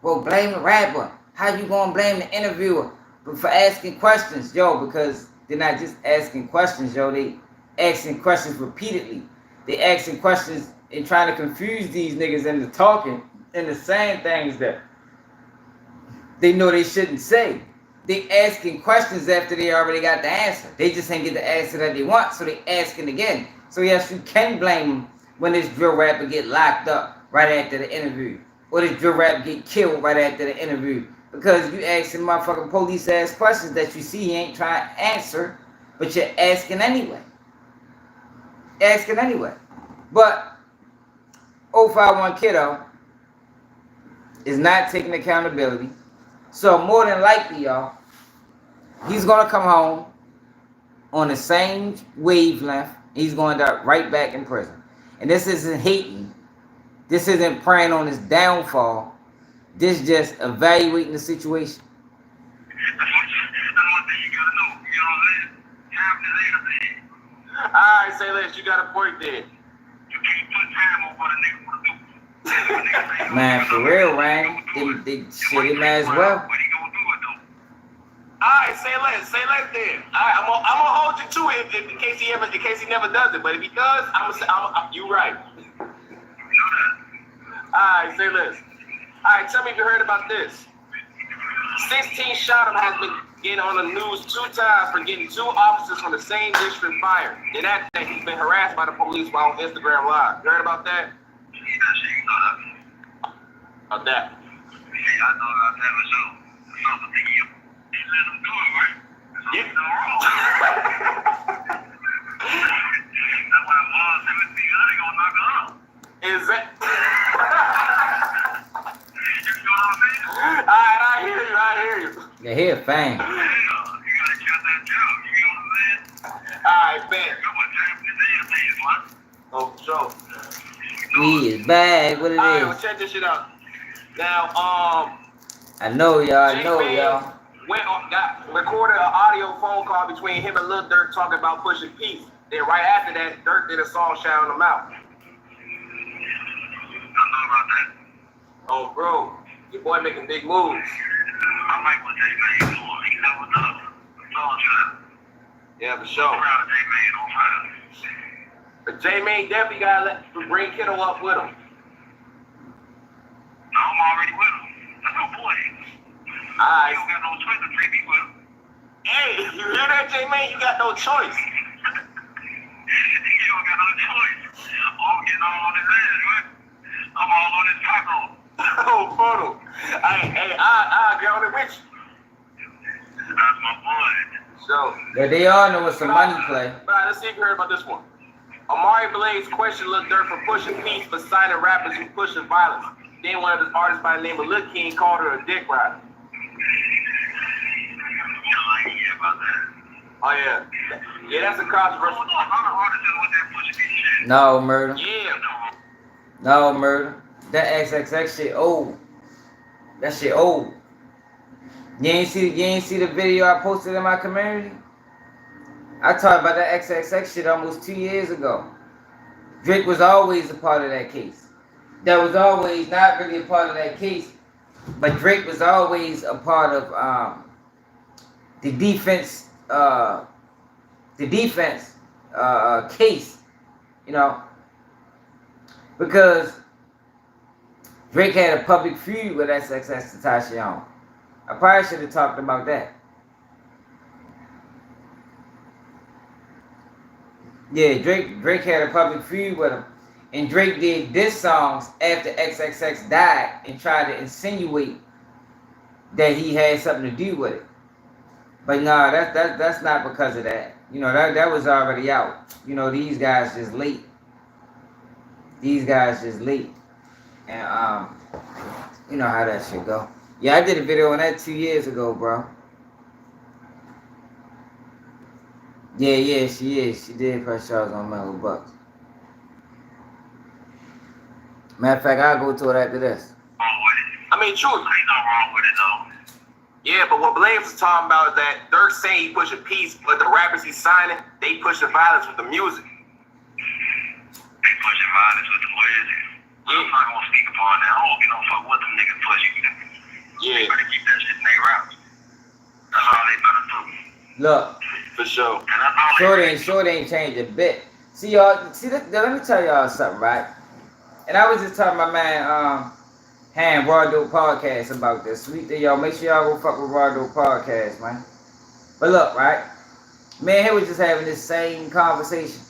[SPEAKER 1] well, blame the rapper. How you gonna blame the interviewer for asking questions, yo? Because they're not just asking questions, yo. They asking questions repeatedly. They asking questions and trying to confuse these niggas into talking and the saying things that they know they shouldn't say. They asking questions after they already got the answer. They just ain't get the answer that they want, so they asking again. So yes, you can blame them when this drill rapper get locked up right after the interview, or this drill rapper get killed right after the interview, because you asking motherfucking police ass questions that you see he ain't trying to answer, but you're asking anyway. Asking anyway. But 051 Kiddo is not taking accountability. So more than likely, y'all, he's gonna come home on the same wavelength. He's going to die right back in prison. And this isn't hating. This isn't praying on his downfall. This just evaluating the situation.
[SPEAKER 5] That's one thing you gotta know. You know what I'm saying? Time is everything.
[SPEAKER 4] Alright, say less, you got a point there.
[SPEAKER 5] You can't put time on what a nigga wanna do.
[SPEAKER 1] Man, for real, man. They shit him as well.
[SPEAKER 5] But he gonna do it though.
[SPEAKER 4] Alright, say less then. Alright, I'm gonna hold you to it in case he never does it. But if he does, you right.
[SPEAKER 5] You know that.
[SPEAKER 4] Alright, say less. Alright, tell me if you heard about this. 16Shot'em has been getting on the news 2 times for getting 2 officers from the same district fired. And that he's been harassed by the police while on Instagram Live. You heard about that?
[SPEAKER 5] Yeah, shit, you know that.
[SPEAKER 4] About that.
[SPEAKER 5] Yeah, I know about that for sure. So the thing you let them do it, right?
[SPEAKER 4] Yeah.
[SPEAKER 5] That's why Mom said, I ain't gonna knock her out.
[SPEAKER 4] Is that?
[SPEAKER 5] You know what I'm saying?
[SPEAKER 4] Alright, I hear you.
[SPEAKER 1] Yeah, he a fan.
[SPEAKER 5] Yeah, you gotta cut that job. You know what I'm saying?
[SPEAKER 4] Alright, bet.
[SPEAKER 5] That's what time it is, man.
[SPEAKER 4] Oh, sure.
[SPEAKER 1] He is bad. What it
[SPEAKER 4] Alright, well,
[SPEAKER 1] is?
[SPEAKER 4] check this shit out. Now,
[SPEAKER 1] I know y'all.
[SPEAKER 4] Recorded an audio phone call between him and Lil Dirk talking about pushing peace. Then right after that, Dirk did a song shouting him out.
[SPEAKER 5] I know about that.
[SPEAKER 4] Oh, bro, your boy making big moves.
[SPEAKER 5] I like what J-Mane doing. He leveled up. That's all I'm trying.
[SPEAKER 4] Yeah, for sure.
[SPEAKER 5] I'm proud of J-Mane on fire.
[SPEAKER 4] But J-Mane definitely gotta bring Kiddo up with him.
[SPEAKER 5] No, I'm already with him. That's my boy.
[SPEAKER 4] Alright.
[SPEAKER 5] You don't got no choice to take me with him.
[SPEAKER 4] Hey, you hear that, J-Mane? You got no choice.
[SPEAKER 5] You don't got no choice. I'm getting all on his ass, right? I'm all on his taco.
[SPEAKER 4] Oh, photo. I get on it with you.
[SPEAKER 5] That's my boy.
[SPEAKER 4] So.
[SPEAKER 1] But they all know it's a money play.
[SPEAKER 4] Alright, let's see if you heard about this one. Amari Blaze questioned Lil Durk for pushing peace but signing rappers who pushing violence. Then one of his artists by the name of Lil King called her a dick rider.
[SPEAKER 5] Yeah, about that.
[SPEAKER 4] Oh yeah. Yeah, that's a controversial.
[SPEAKER 1] No, murder.
[SPEAKER 4] Yeah.
[SPEAKER 1] No, murder. That XXX shit old. That shit old. You ain't see the video I posted in my community? I talked about that XXX shit almost 2 years ago. Drake was always a part of that case. That was always not really a part of that case, but Drake was always a part of the defense case, you know, because Drake had a public feud with XXXTentacion. I probably should have talked about that. Yeah, Drake had a public feud with him. And Drake did diss songs after XXX died and tried to insinuate that he had something to do with it. But no, that's not because of that. You know, that was already out. You know, these guys just late. These guys just late. And you know how that shit go. Yeah, I did a video on that 2 years ago, bro. Yeah, she is. She did press charges on Mellow Bucks. Matter of fact, I'll go to it after this.
[SPEAKER 4] I mean, true.
[SPEAKER 5] Ain't nothing wrong with it though.
[SPEAKER 4] Yeah, but what Blaze was talking about is that Dirk saying he pushing peace, but the rappers he's signing, they pushing violence with the music.
[SPEAKER 5] They pushing violence with the music. I'm not gonna speak upon that. I don't give no fuck what them niggas pushing.
[SPEAKER 4] Yeah.
[SPEAKER 5] They better keep that shit in their raps. That's all they better do.
[SPEAKER 1] Look,
[SPEAKER 4] For sure.
[SPEAKER 5] And that's all
[SPEAKER 1] Short ain't changed a bit. See y'all, let me tell y'all something, right? And I was just talking to my man, Ham Raw Dope Podcast about this. Sweet day, y'all. Make sure y'all go fuck with Raw Dope Podcast, man. But look, right? Man, he was just having this same conversation.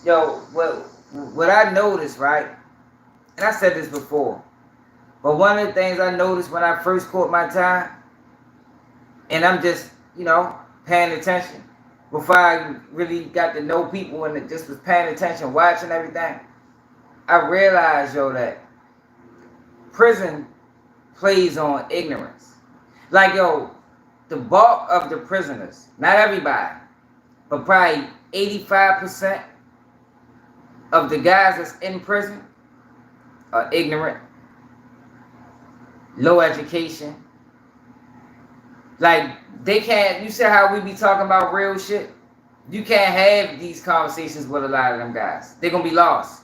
[SPEAKER 1] Yo, what I noticed, right? And I said this before, but one of the things I noticed when I first caught my time, and I'm just, you know, paying attention, before I really got to know people and just was paying attention, watching everything, I realized, yo, that prison plays on ignorance. Like, yo, the bulk of the prisoners, not everybody, but probably 85% of the guys that's in prison are ignorant, low education. Like, they can't, you see how we be talking about real shit? You can't have these conversations with a lot of them guys. They're gonna be lost.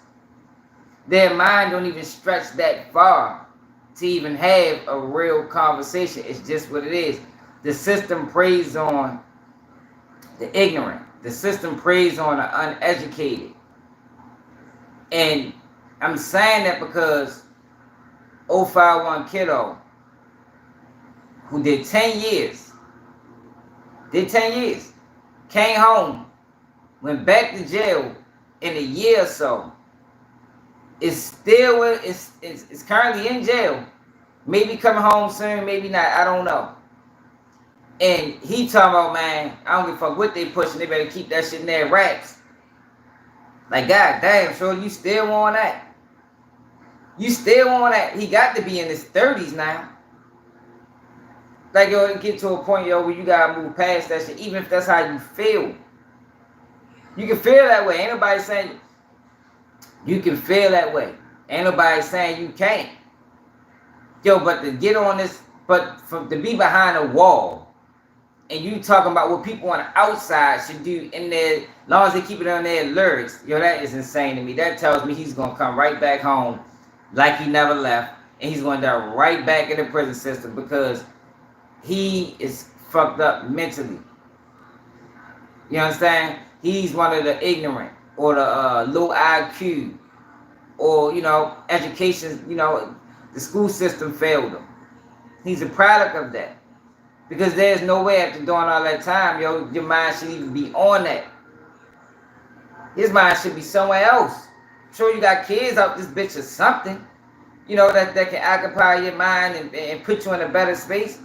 [SPEAKER 1] Their mind don't even stretch that far to even have a real conversation. It's just what it is. The system preys on the ignorant. The system preys on the uneducated. And I'm saying that because 051 Kiddo, who did 10 years, came home, went back to jail in a year or so, is currently in jail, maybe coming home soon, maybe not, I don't know. And he talking about, man, I don't give a fuck what they pushing, they better keep that shit in their racks. Like, god damn, sure, you still want that? You still want that? He got to be in his 30s now. Like, yo, it get to a point, yo, where you gotta move past that shit, even if that's how you feel. You can feel that way. Ain't nobody saying you can feel that way. Ain't nobody saying you can't. Yo, but to get on this, to be behind a wall, and you talking about what people on the outside should do in their, as long as they keep it on their lyrics, yo, that is insane to me. That tells me he's gonna come right back home like he never left, and he's gonna die right back in the prison system because he is fucked up mentally. You understand? He's one of the ignorant or the low IQ or, you know, education, you know, the school system failed him. He's a product of that. Because there's no way after doing all that time, yo, your mind should even be on that. His mind should be somewhere else. I'm sure you got kids out this bitch or something, you know, that can occupy your mind and put you in a better space.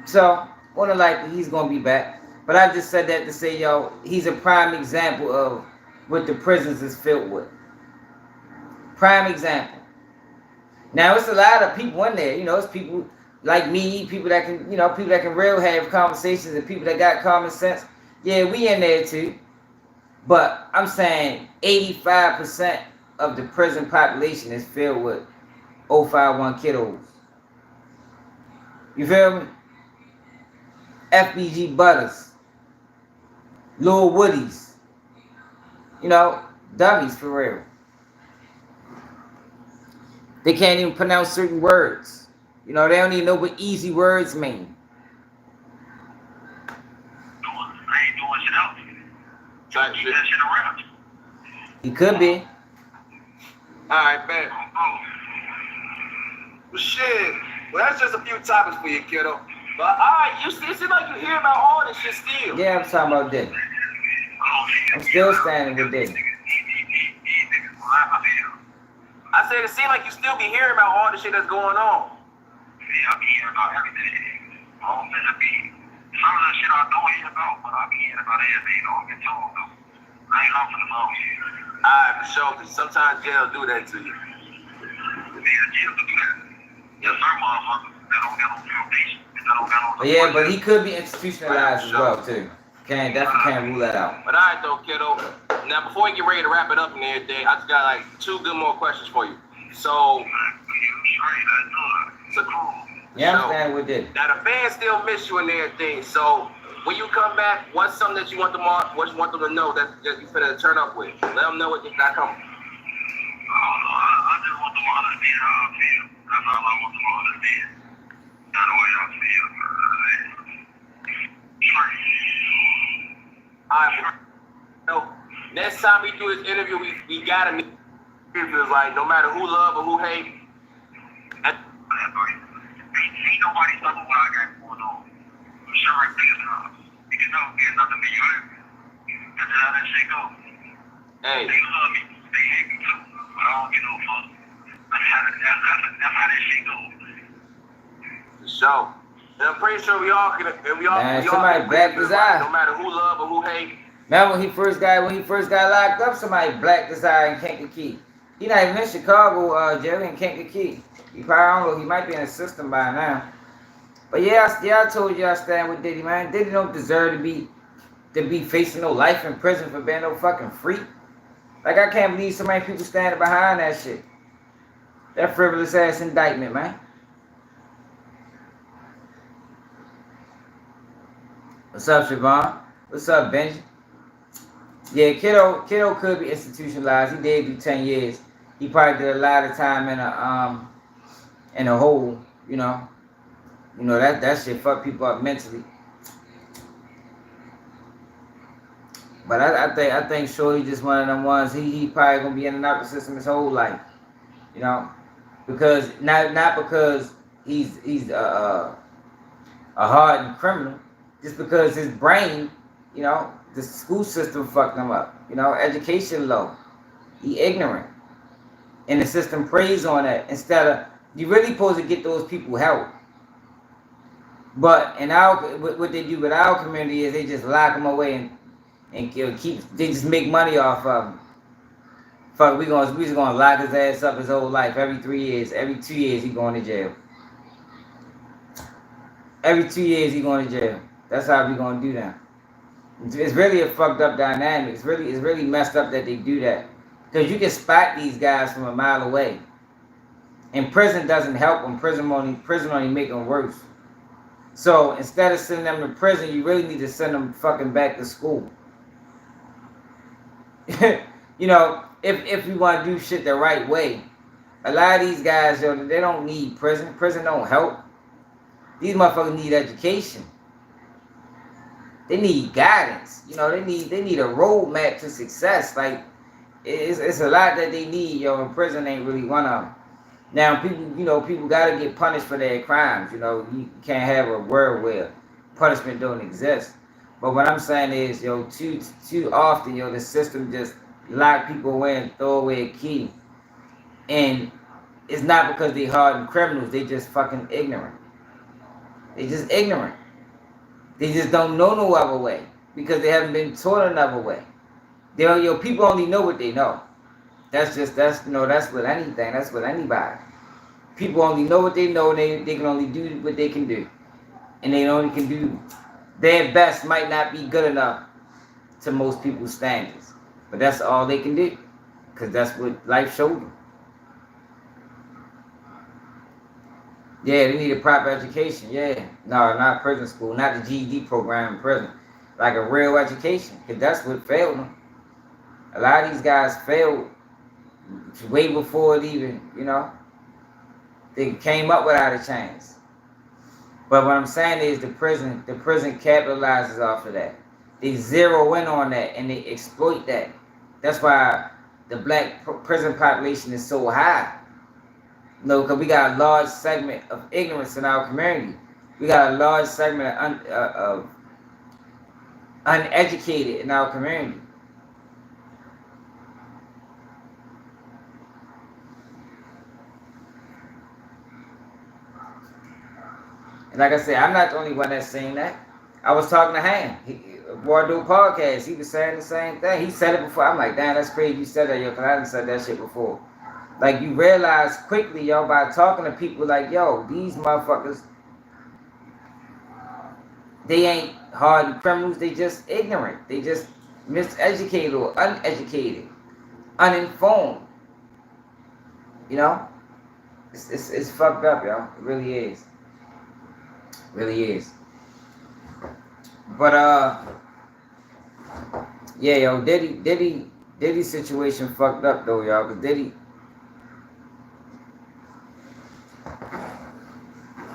[SPEAKER 1] So, more than likely, he's going to be back. But I just said that to say, yo, he's a prime example of what the prisons is filled with. Prime example. Now, it's a lot of people in there. You know, it's people like me, people that can, you know, people that can real have conversations and people that got common sense. Yeah, we in there too. But I'm saying 85% of the prison population is filled with 051 kiddos. You feel me? FBG Butters. Lil Woodies. You know, dummies for real. They can't even pronounce certain words. You know, they don't even know what easy words mean.
[SPEAKER 5] I ain't doing shit else.
[SPEAKER 3] Type
[SPEAKER 5] Keep
[SPEAKER 3] shit.
[SPEAKER 5] that shit around.
[SPEAKER 1] He could be.
[SPEAKER 3] Alright, man.
[SPEAKER 2] Well, shit. Well, that's just a few topics for you, kiddo. But alright, you still seem like you hear about all this shit still.
[SPEAKER 1] Yeah, I'm talking about Diddy. I'm still standing with Diddy.
[SPEAKER 2] I said it seems like you still be hearing about all the shit that's going on.
[SPEAKER 5] Yeah, I be hearing about everything. Some of the shit I don't hear about, but I be hearing about everything. I don't get told though. I ain't off in the mouth.
[SPEAKER 2] Alright, for sure, because sometimes jail do that to you.
[SPEAKER 5] Yeah, jail to do that. Yeah, certain motherfuckers that don't got no foundation. That don't got no
[SPEAKER 1] Yeah, but he could be institutionalized as well too. Definitely can't rule that out.
[SPEAKER 2] But alright though, kiddo. Now before we get ready to wrap it up and everything, I just got like 2 good more questions for you. So,
[SPEAKER 1] Yeah, I'm standing with Diddy.
[SPEAKER 2] now the fans still miss you and everything. So when you come back, what's something that you want them to know that you finna turn up with? Let them know what you got coming.
[SPEAKER 5] I just want them to understand how I feel. That's all I want them to understand. Not the way I feel.
[SPEAKER 2] Alright, so next time we do this interview, we gotta make it like no matter who love or who hate.
[SPEAKER 5] Ain't nobody talking what I got going on. Sure, I think you can never get nothing to you. That's how that shit go.
[SPEAKER 2] Hey,
[SPEAKER 5] They love me. They hate me too. But I don't get no fuck. That's how that shit go.
[SPEAKER 2] for sure. And I'm pretty sure we all can.
[SPEAKER 1] Man, somebody blacked his eye.
[SPEAKER 2] No matter who love or who hate.
[SPEAKER 1] Remember when he first got locked up, somebody blacked his eye in Kankakee. He not even in Chicago, Jerry, in Kankakee. He probably, I don't know, he might be in the system by now. But yeah, I told you I stand with Diddy, man. Diddy don't deserve to be facing no life in prison for being no fucking freak. Like, I can't believe so many people standing behind that shit. That frivolous ass indictment, man. What's up, Siobhan? What's up, Benji? Yeah, Kiddo could be institutionalized. He did do 10 years. He probably did a lot of time in a hole, you know. You know, that shit fuck people up mentally. But I think Shorty just one of them ones. He probably gonna be in and out the system his whole life, you know, because not because he's a hardened criminal, just because his brain, you know, the school system fucked him up. You know, education low, he ignorant, and the system preys on that instead of you really supposed to get those people help. But what they do with our community is they just lock them away and they just make money off of him. Fuck, we just gonna lock his ass up his whole life. Every 3 years, every 2 years he going to jail. Every 2 years he going to jail. That's how we gonna do that. It's really a fucked up dynamic. It's really messed up that they do that. Because you can spot these guys from a mile away. And prison doesn't help them. Prison only make them worse. So instead of sending them to prison, you really need to send them fucking back to school. You know, if we want to do shit the right way. A lot of these guys, yo, they don't need prison. Prison don't help. These motherfuckers need education. They need guidance. You know, they need a roadmap to success. Like, it's a lot that they need, yo, and prison ain't really one of them. Now, people gotta get punished for their crimes. You know, you can't have a world where punishment don't exist. But what I'm saying is, yo, too often, yo, the system just lock people away and throw away a key. And it's not because they hardened criminals. They just fucking ignorant. They just ignorant. They just don't know no other way because they haven't been taught another way. People only know what they know. That's with anything. That's with anybody. People only know what they know, and they can only do what they can do. And they only can do their best might not be good enough to most people's standards. But that's all they can do. Because that's what life showed them. Yeah, they need a proper education. Yeah. No, not prison school. Not the GED program in prison. Like a real education. Because that's what failed them. A lot of these guys failed way before it even, they came up without a chance. But what I'm saying is the prison capitalizes off of that. They zero in on that and they exploit that. That's why the black prison population is so high. Because we got a large segment of ignorance in our community. We got a large segment of uneducated in our community. And like I said, I'm not the only one that's saying that. I was talking to Han, Wardo Podcast. He was saying the same thing. He said it before. I'm like, damn, that's crazy you said that, yo, because I haven't said that shit before. Like, you realize quickly, yo, by talking to people like, yo, these motherfuckers, they ain't hardened criminals. They just ignorant. They just miseducated or uneducated, uninformed. It's fucked up, yo. It really is. Really is. But yeah, yo, Diddy's situation fucked up though, y'all. Cause Diddy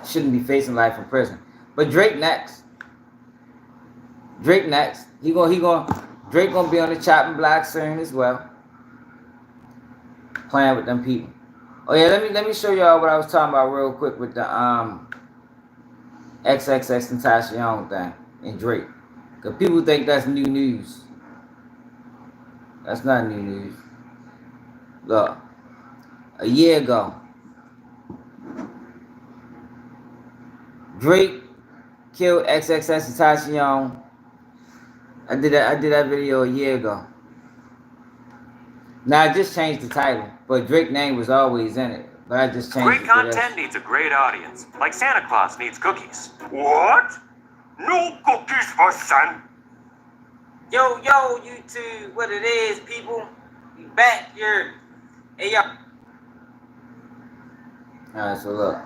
[SPEAKER 1] shouldn't be facing life in prison. But Drake next. Drake gonna be on the chopping block soon as well. Playing with them people. Oh yeah, let me show y'all what I was talking about real quick with the XXXTentacion thing and Drake. Because people think that's new news. That's not new news. Look, a year ago, Drake killed XXXTentacion. I did that video a year ago. Now I just changed the title, but Drake's name was always in it. But I just changed
[SPEAKER 8] Great
[SPEAKER 1] it.
[SPEAKER 8] content needs a great audience, like Santa Claus needs cookies.
[SPEAKER 5] What? No cookies for son.
[SPEAKER 1] Yo, YouTube, what it is, people? We back here. Hey, yo. Alright, so look.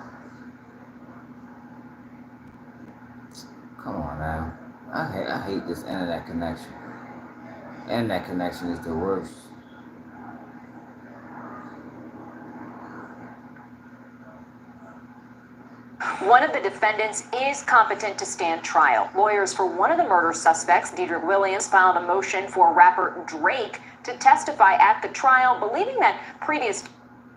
[SPEAKER 1] Come on now. I hate this internet connection. Internet connection is the worst.
[SPEAKER 9] One of the defendants is competent to stand trial. Lawyers for one of the murder suspects, Dedrick Williams, filed a motion for rapper Drake to testify at the trial, believing that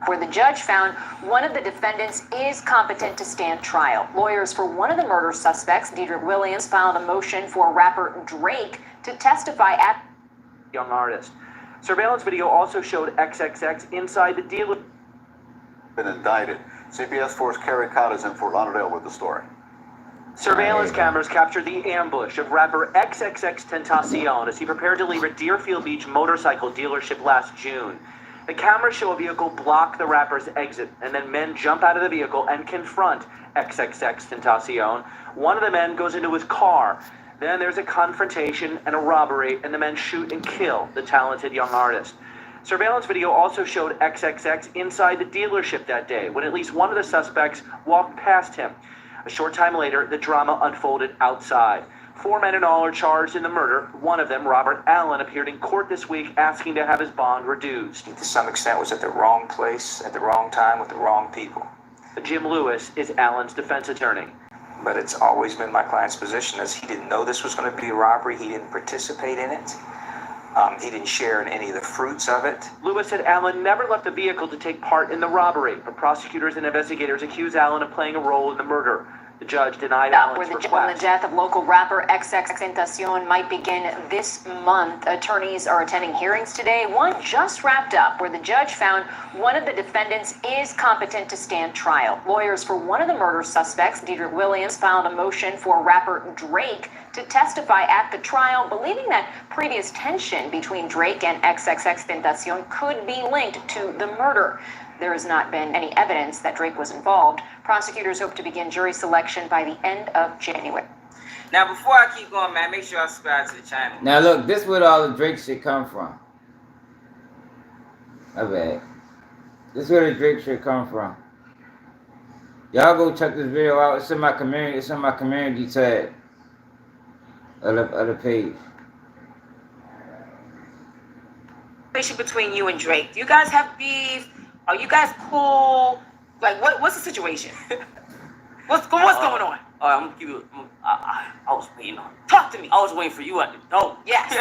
[SPEAKER 9] where the judge found one of the defendants is competent to stand trial. Lawyers for one of the murder suspects, Dedrick Williams, filed a motion for rapper Drake to testify at
[SPEAKER 10] young artist. Surveillance video also showed XXX inside the dealer.
[SPEAKER 6] Been indicted. CBS 4's Kerry Cott is in Fort Lauderdale with the story.
[SPEAKER 10] Surveillance cameras captured the ambush of rapper XXXTentacion as he prepared to leave a Deerfield Beach motorcycle dealership last June. The cameras show a vehicle block the rapper's exit, and then men jump out of the vehicle and confront XXXTentacion. One of the men goes into his car. Then there's a confrontation and a robbery, and the men shoot and kill the talented young artist. Surveillance video also showed XXX inside the dealership that day when at least one of the suspects walked past him. A short time later, the drama unfolded outside. 4 men in all are charged in the murder. One of them, Robert Allen, appeared in court this week asking to have his bond reduced.
[SPEAKER 11] To some extent was at the wrong place, at the wrong time, with the wrong people.
[SPEAKER 10] Jim Lewis is Allen's defense attorney.
[SPEAKER 11] But it's always been my client's position as he didn't know this was going to be a robbery. He didn't participate in it. He didn't share in any of the fruits of it.
[SPEAKER 10] Lewis said Allen never left the vehicle to take part in the robbery, but prosecutors and investigators accuse Allen of playing a role in the murder. The judge denied
[SPEAKER 9] Where
[SPEAKER 10] Allen's
[SPEAKER 9] the
[SPEAKER 10] request.
[SPEAKER 9] death of local rapper XXXTentacion might begin this month. Attorneys are attending hearings today. One just wrapped up where the judge found one of the defendants is competent to stand trial. Lawyers for one of the murder suspects, Diddy Williams, filed a motion for rapper Drake to testify at the trial, believing that previous tension between Drake and XXXTentacion could be linked to the murder. There has not been any evidence that Drake was involved. Prosecutors hope to begin jury selection by the end of January.
[SPEAKER 1] Now, before I keep going, man, make sure I subscribe to the channel. Now, look, this is where all the Drake shit come from. My bad. This is where the Drake shit come from. Y'all go check this video out. It's in my community. It's in my community tab of the page.
[SPEAKER 12] Between you and Drake, do you guys have beef? Are you guys cool? Like, what's the situation? What's going on?
[SPEAKER 13] All right, I'm gonna give you. I was waiting on.
[SPEAKER 12] Talk to me.
[SPEAKER 13] I was waiting for you at the door.
[SPEAKER 12] Yes.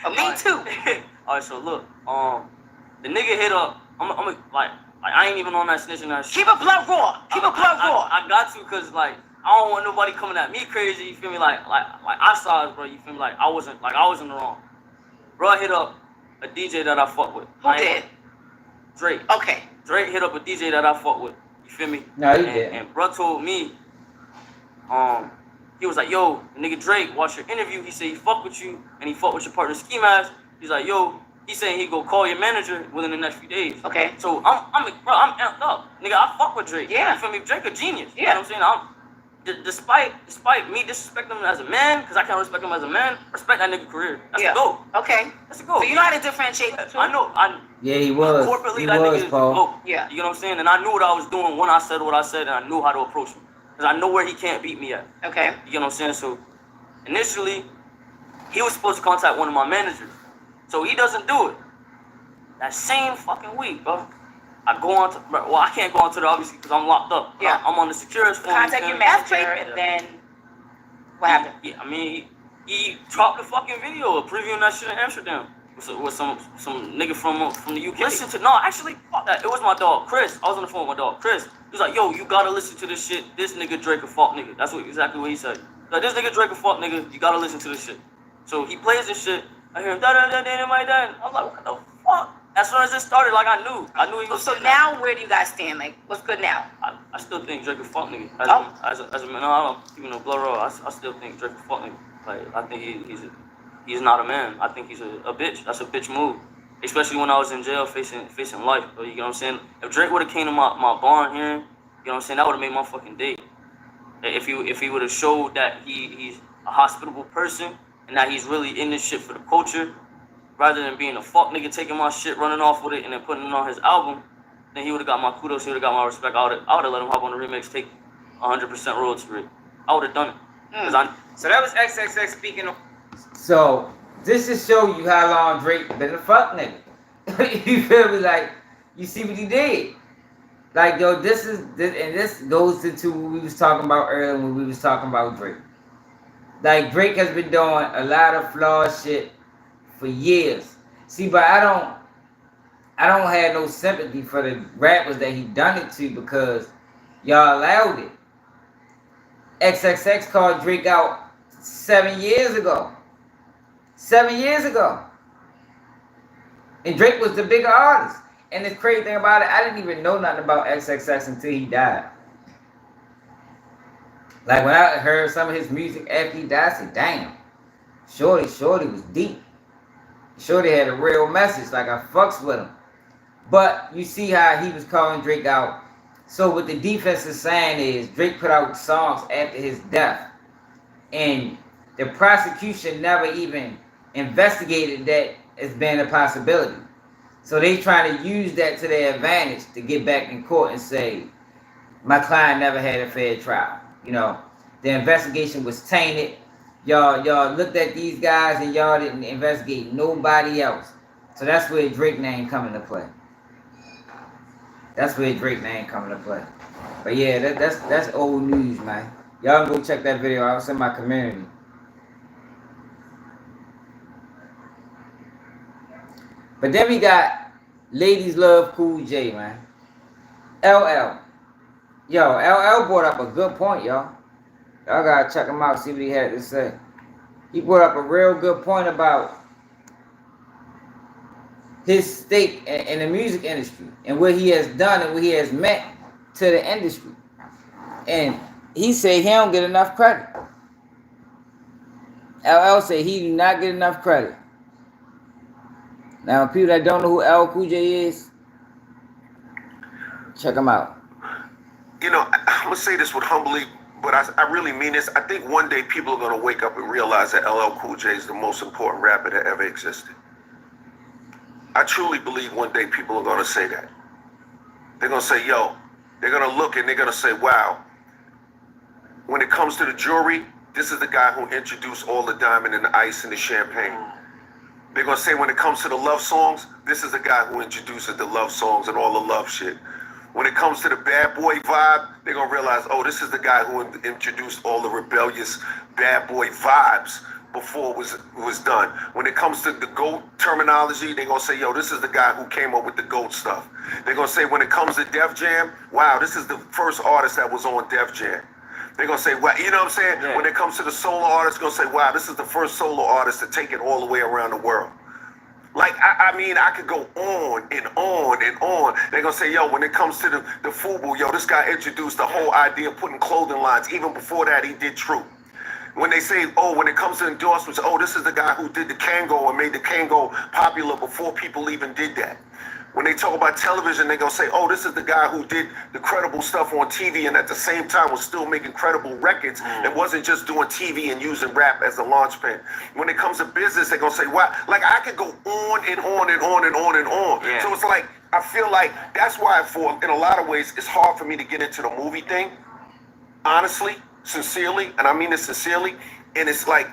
[SPEAKER 12] Me too.
[SPEAKER 13] All right, so look, the nigga hit up. I'm like I ain't even on that snitching that shit.
[SPEAKER 12] Keep it blood raw. Keep it blood raw.
[SPEAKER 13] I got to, cause like I don't want nobody coming at me crazy. You feel me? Like I saw it, bro. You feel me? Like I wasn't in the wrong. Bro hit up a DJ that I fuck with.
[SPEAKER 12] Who did?
[SPEAKER 13] Drake.
[SPEAKER 12] Okay.
[SPEAKER 13] Drake hit up a DJ that I fuck with. You feel me?
[SPEAKER 1] No, he did.
[SPEAKER 13] And bro told me, he was like, yo, nigga Drake, watch your interview. He said he fuck with you and he fuck with your partner Ski Mask. He's like, yo, he's saying he go call your manager within the next few days.
[SPEAKER 12] Okay.
[SPEAKER 13] So I'm amped up. Nigga, I fuck with Drake.
[SPEAKER 12] Yeah.
[SPEAKER 13] You feel me? Drake a genius.
[SPEAKER 12] Yeah.
[SPEAKER 13] You know what I'm saying? Despite me disrespecting him as a man, because I can't respect him as a man, respect that nigga career. That's a go.
[SPEAKER 12] Okay.
[SPEAKER 13] That's a go.
[SPEAKER 12] So you know how to differentiate the two?
[SPEAKER 13] I know.
[SPEAKER 1] Yeah, he was.
[SPEAKER 13] Corporately,
[SPEAKER 1] He
[SPEAKER 13] that
[SPEAKER 1] was,
[SPEAKER 13] nigga is
[SPEAKER 1] Paul.
[SPEAKER 13] dope.
[SPEAKER 12] Yeah.
[SPEAKER 13] You know what I'm saying? And I knew what I was doing when I said what I said, and I knew how to approach him. Because I know where he can't beat me at.
[SPEAKER 12] Okay.
[SPEAKER 13] You know what I'm saying? So, initially, he was supposed to contact one of my managers. So, he doesn't do it. That same fucking week, bro. I go on to, well, I can't go on to it, obviously, because I'm locked up.
[SPEAKER 12] Yeah.
[SPEAKER 13] I'm on the security form.
[SPEAKER 12] Contact your manager, and then what happened?
[SPEAKER 13] Yeah, I mean, he dropped a fucking video of previewing that shit in Amsterdam with some nigga from the UK. Listen to, no, actually, fuck that. It was my dog, Chris. I was on the phone with my dog, Chris. He was like, yo, you gotta listen to this shit. This nigga Drake a fuck nigga. That's exactly what he said. Like, this nigga Drake a fuck nigga. You gotta listen to this shit. So he plays this shit. I hear him da-da-da-da-da. I was like, what the fuck? As soon as it started, like, I knew he was.
[SPEAKER 12] So now, where do you guys stand? Like, what's good now?
[SPEAKER 13] I still think Drake a fuck nigga. As a man, no, I don't keep no blood raw. I still think Drake a fuck nigga. Like, I think he's not a man. I think he's a bitch. That's a bitch move. Especially when I was in jail facing life. Bro, you know what I'm saying? If Drake would have came to my barn here, you know what I'm saying, that would have made my fucking day. If he would have showed that he's a hospitable person and that he's really in this shit for the culture, rather than being a fuck nigga taking my shit, running off with it, and then putting it on his album, then he would have got my kudos, he would have got my respect. I would have let him hop on the remix, take 100% royalty for it. I would have done it.
[SPEAKER 1] So that was XXX speaking of. So this just show you how long Drake been a fuck nigga. You feel me? Like, you see what he did. Like, yo, this goes into what we was talking about earlier when we was talking about Drake. Like, Drake has been doing a lot of flawed shit for years. See, but I don't have no sympathy for the rappers that he done it to because y'all allowed it. XXX called Drake out 7 years ago. 7 years ago. And Drake was the bigger artist. And the crazy thing about it, I didn't even know nothing about XXX until he died. Like, when I heard some of his music after he died, I said, damn, Shorty was deep. Shorty had a real message, like, I fucks with him. But you see how he was calling Drake out. So what the defense is saying is Drake put out songs after his death. And the prosecution never even investigated that as being a possibility. So they trying to use that to their advantage to get back in court and say, my client never had a fair trial. You know, the investigation was tainted. Y'all looked at these guys and y'all didn't investigate nobody else. So that's where Drake name come into play. That's where Drake name come into play. But yeah, that's old news, man. Y'all can go check that video out. It's in my community. But then we got Ladies Love Cool J, man. LL. Yo, LL brought up a good point, y'all. Y'all gotta check him out, see what he had to say. He brought up a real good point about his stake in the music industry and what he has done and what he has meant to the industry. And he said he don't get enough credit. LL said he do not get enough credit. Now, people that don't know who LL Cool J is, check him out.
[SPEAKER 14] You know, I'm gonna say this with humbly, but I really mean this. I think one day people are gonna wake up and realize that LL Cool J is the most important rapper that ever existed. I truly believe one day people are gonna say that. They're gonna say, yo, they're gonna look and they're gonna say, wow, when it comes to the jewelry, this is the guy who introduced all the diamond and the ice and the champagne. They're gonna say when it comes to the love songs, this is the guy who introduces the love songs and all the love shit. When it comes to the bad boy vibe, they're gonna realize, oh, this is the guy who introduced all the rebellious bad boy vibes before it was done. When it comes to the GOAT terminology, they're gonna say, yo, this is the guy who came up with the GOAT stuff. They're gonna say when it comes to Def Jam, wow, this is the first artist that was on Def Jam. They're gonna say, well, you know what I'm saying? Yeah. When it comes to the solo artists, gonna say, wow, this is the first solo artist to take it all the way around the world. Like, I mean, I could go on and on and on. They're gonna say, yo, when it comes to the FUBU, yo, this guy introduced the whole idea of putting clothing lines. Even before that, he did True. When they say, oh, when it comes to endorsements, oh, this is the guy who did the Kango and made the Kango popular before people even did that. When they talk about television, they're gonna say, oh, this is the guy who did the credible stuff on TV and at the same time was still making credible records and wasn't just doing TV and using rap as a launchpad. When it comes to business, they're gonna say, wow, like I could go on and on and on and on and on. Yeah. So it's like, I feel like that's why in a lot of ways, it's hard for me to get into the movie thing, honestly, sincerely, and I mean this sincerely, and it's like,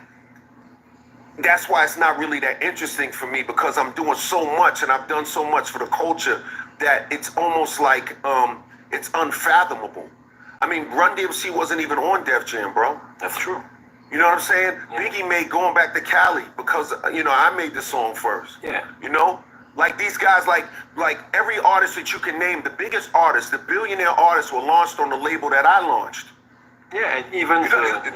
[SPEAKER 14] that's why it's not really that interesting for me because I'm doing so much and I've done so much for the culture that it's almost like it's unfathomable. I mean, Run DMC wasn't even on Def Jam, bro. That's true. You know what I'm saying? Yeah. Biggie made Going Back to Cali because, you know, I made the song first. Yeah. You know? Like these guys, like every artist that you can name, the biggest artists, the billionaire artists were launched on the label that I launched. Yeah, and even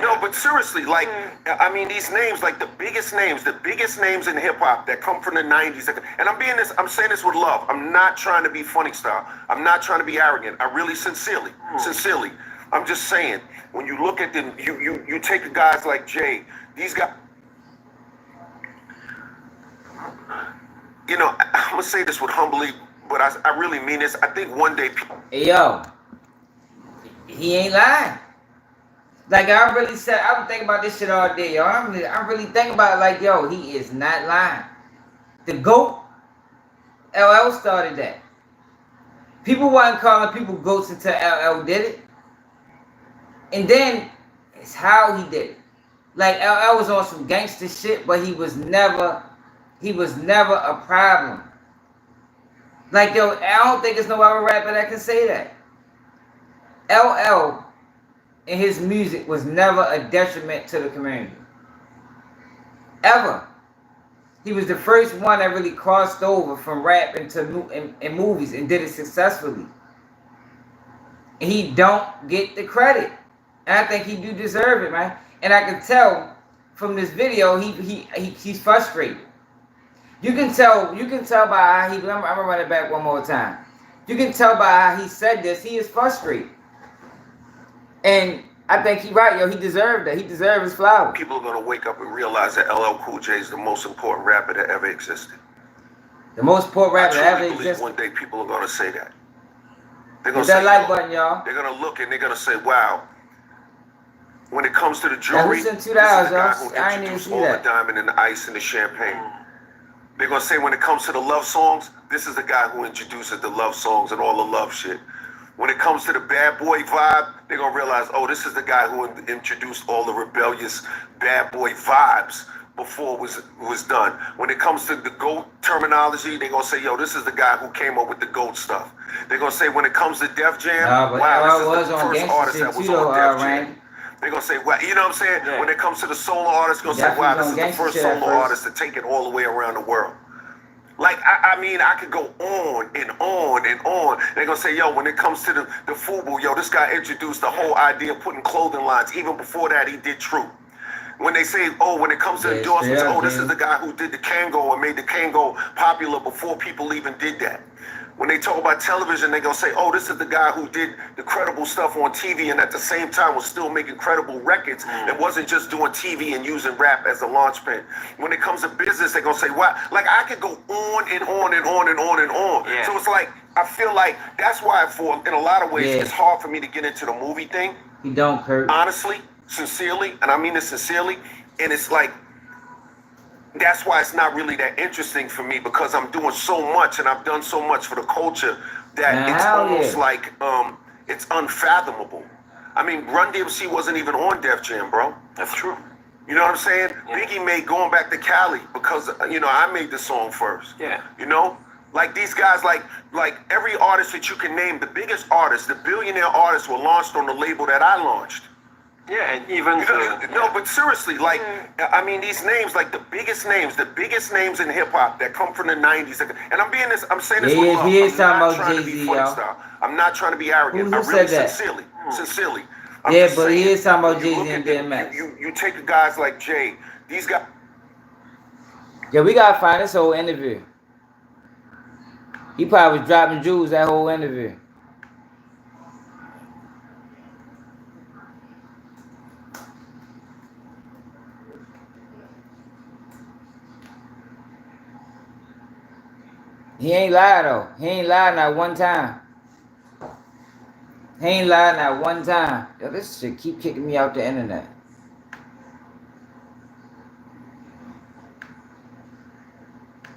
[SPEAKER 14] no, but seriously, like I mean, these names, like the biggest names in hip hop that come from the '90s, and I'm saying this with love. I'm not trying to be funny style. I'm not trying to be arrogant. I really sincerely, I'm just saying when you look at them, you take the guys like Jay, these guys. You know, I'm gonna say this with humbly, but I really mean this. I think one day people.
[SPEAKER 1] Hey yo, he ain't lying. Like I really said, I was thinking about this shit all day, yo. I'm really thinking about it like, yo, he is not lying. The GOAT, LL started that. People wasn't calling people GOATs until LL did it. And then it's how he did it. Like LL was on some gangster shit, but he was never a problem. Like, yo, I don't think there's no other rapper that can say that. LL and his music was never a detriment to the community. Ever. He was the first one that really crossed over from rap into movies and did it successfully. And he don't get the credit. And I think he do deserve it, man. And I can tell from this video, he's frustrated. You can tell by how I'm gonna run it back one more time. You can tell by how he said this, he is frustrated. And I think he's right, yo. He deserved that. He deserved his flowers.
[SPEAKER 14] People are going to wake up and realize that LL Cool J is the most important rapper that ever existed.
[SPEAKER 1] The most important rapper that ever existed.
[SPEAKER 14] One day people are going to say that. They're going
[SPEAKER 1] to
[SPEAKER 14] say,
[SPEAKER 1] that like button, y'all.
[SPEAKER 14] They're going to look and they're going to say, wow, when it comes to the jewelry,
[SPEAKER 1] this is the
[SPEAKER 14] guy who introduced all the diamond and the ice and the champagne. They're going to say when it comes to the love songs, this is the guy who introduces the love songs and all the love shit. When it comes to the bad boy vibe, they're going to realize, oh, this is the guy who introduced all the rebellious bad boy vibes before it was done. When it comes to the GOAT terminology, they're going to say, yo, this is the guy who came up with the GOAT stuff. They're going to say when it comes to Def Jam, wow, this is the first artist that was on Def Jam. They're going to say, well, you know what I'm saying? Yeah. When it comes to the solo artists, they're going to say, wow, this is the first solo artist to take it all the way around the world. Like, I mean, I could go on and on and on. They're going to say, yo, when it comes to the FUBU, yo, this guy introduced the whole idea of putting clothing lines. Even before that, he did True. When they say, oh, when it comes to endorsements, this is the guy who did the Kango and made the Kango popular before people even did that. When they talk about television, they're going to say, oh, this is the guy who did the credible stuff on TV and at the same time was still making credible records. It wasn't just doing TV and using rap as a launch pad. When it comes to business, they're going to say, wow, like I could go on and on and on and on and on. Yeah. So it's like, I feel like that's why in a lot of ways, it's hard for me to get into the movie thing.
[SPEAKER 1] You don't, Kurt.
[SPEAKER 14] Honestly, sincerely, and I mean this sincerely, and it's like, that's why it's not really that interesting for me because I'm doing so much and I've done so much for the culture that it's almost like it's unfathomable. I mean, Run DMC wasn't even on Def Jam, bro.
[SPEAKER 3] That's true.
[SPEAKER 14] You know what I'm saying? Yeah. Biggie made Going Back to Cali because, you know, I made the song first.
[SPEAKER 3] Yeah.
[SPEAKER 14] You know? Like these guys, like every artist that you can name, the biggest artists, the billionaire artists were launched on the label that I launched.
[SPEAKER 3] Yeah, and even
[SPEAKER 14] no, but seriously, like I mean, these names, like the biggest names in hip hop that come from the '90s, and I'm saying this with love.
[SPEAKER 1] He is talking about
[SPEAKER 14] trying to be funny style. I'm not trying to be arrogant.
[SPEAKER 1] Who
[SPEAKER 14] I really
[SPEAKER 1] said that?
[SPEAKER 14] sincerely.
[SPEAKER 1] Yeah, but he is talking about Jay-Z and DMX.
[SPEAKER 14] You take the guys like Jay, these guys.
[SPEAKER 1] Yeah, we gotta find this whole interview. He probably was dropping jewels that whole interview. He ain't lied though. He ain't lied not one time. He ain't lied not one time. Yo, this shit keep kicking me out the internet.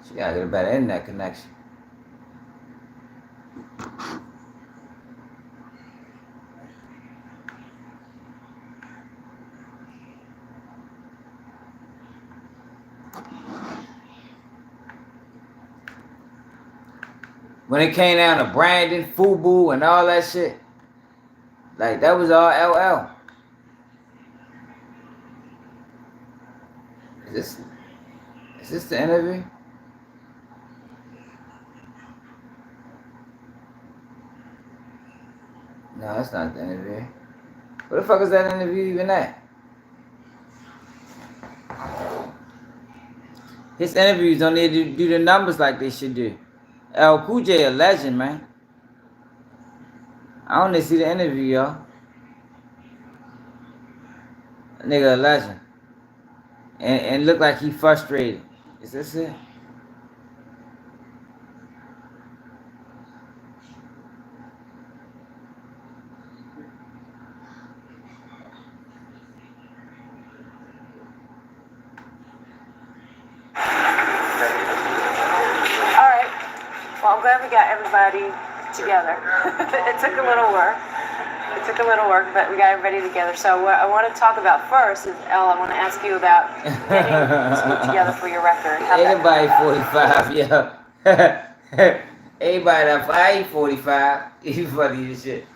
[SPEAKER 1] She gotta get a better internet connection. When it came down to Brandon, FUBU, and all that shit, like that was all LL. Is this the interview? No, that's not the interview. Where the fuck is that interview even at? His interviews don't need to do the numbers like they should do. Cool J a legend, man. I only see the interview, y'all. Nigga a legend. And look like he frustrated. Is this it?
[SPEAKER 12] Well, I'm glad we got everybody together. It took a little work. But we got everybody together. So what I want to talk about first is, Elle, I want to ask you about getting this together for your record.
[SPEAKER 1] Everybody 45, yeah. Everybody that I ain't 45. He's funny as shit.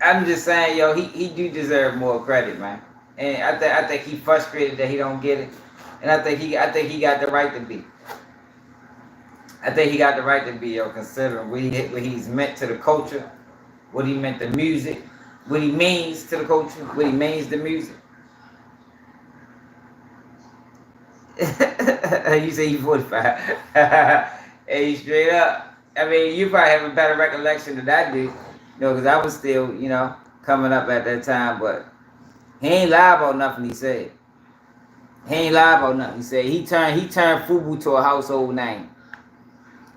[SPEAKER 1] I'm just saying, yo, he do deserve more credit, man. And I think he frustrated that he don't get it. And I think he got the right to be. I think he got the right to be, yo, considering what he's meant to the culture, what he meant to music, what he means to the culture, what he means to music. You say he's 45. Hey, straight up. I mean, you probably have a better recollection than I do, you know, because I was still, you know, coming up at that time, but he ain't lie about nothing he said. He turned FUBU to a household name.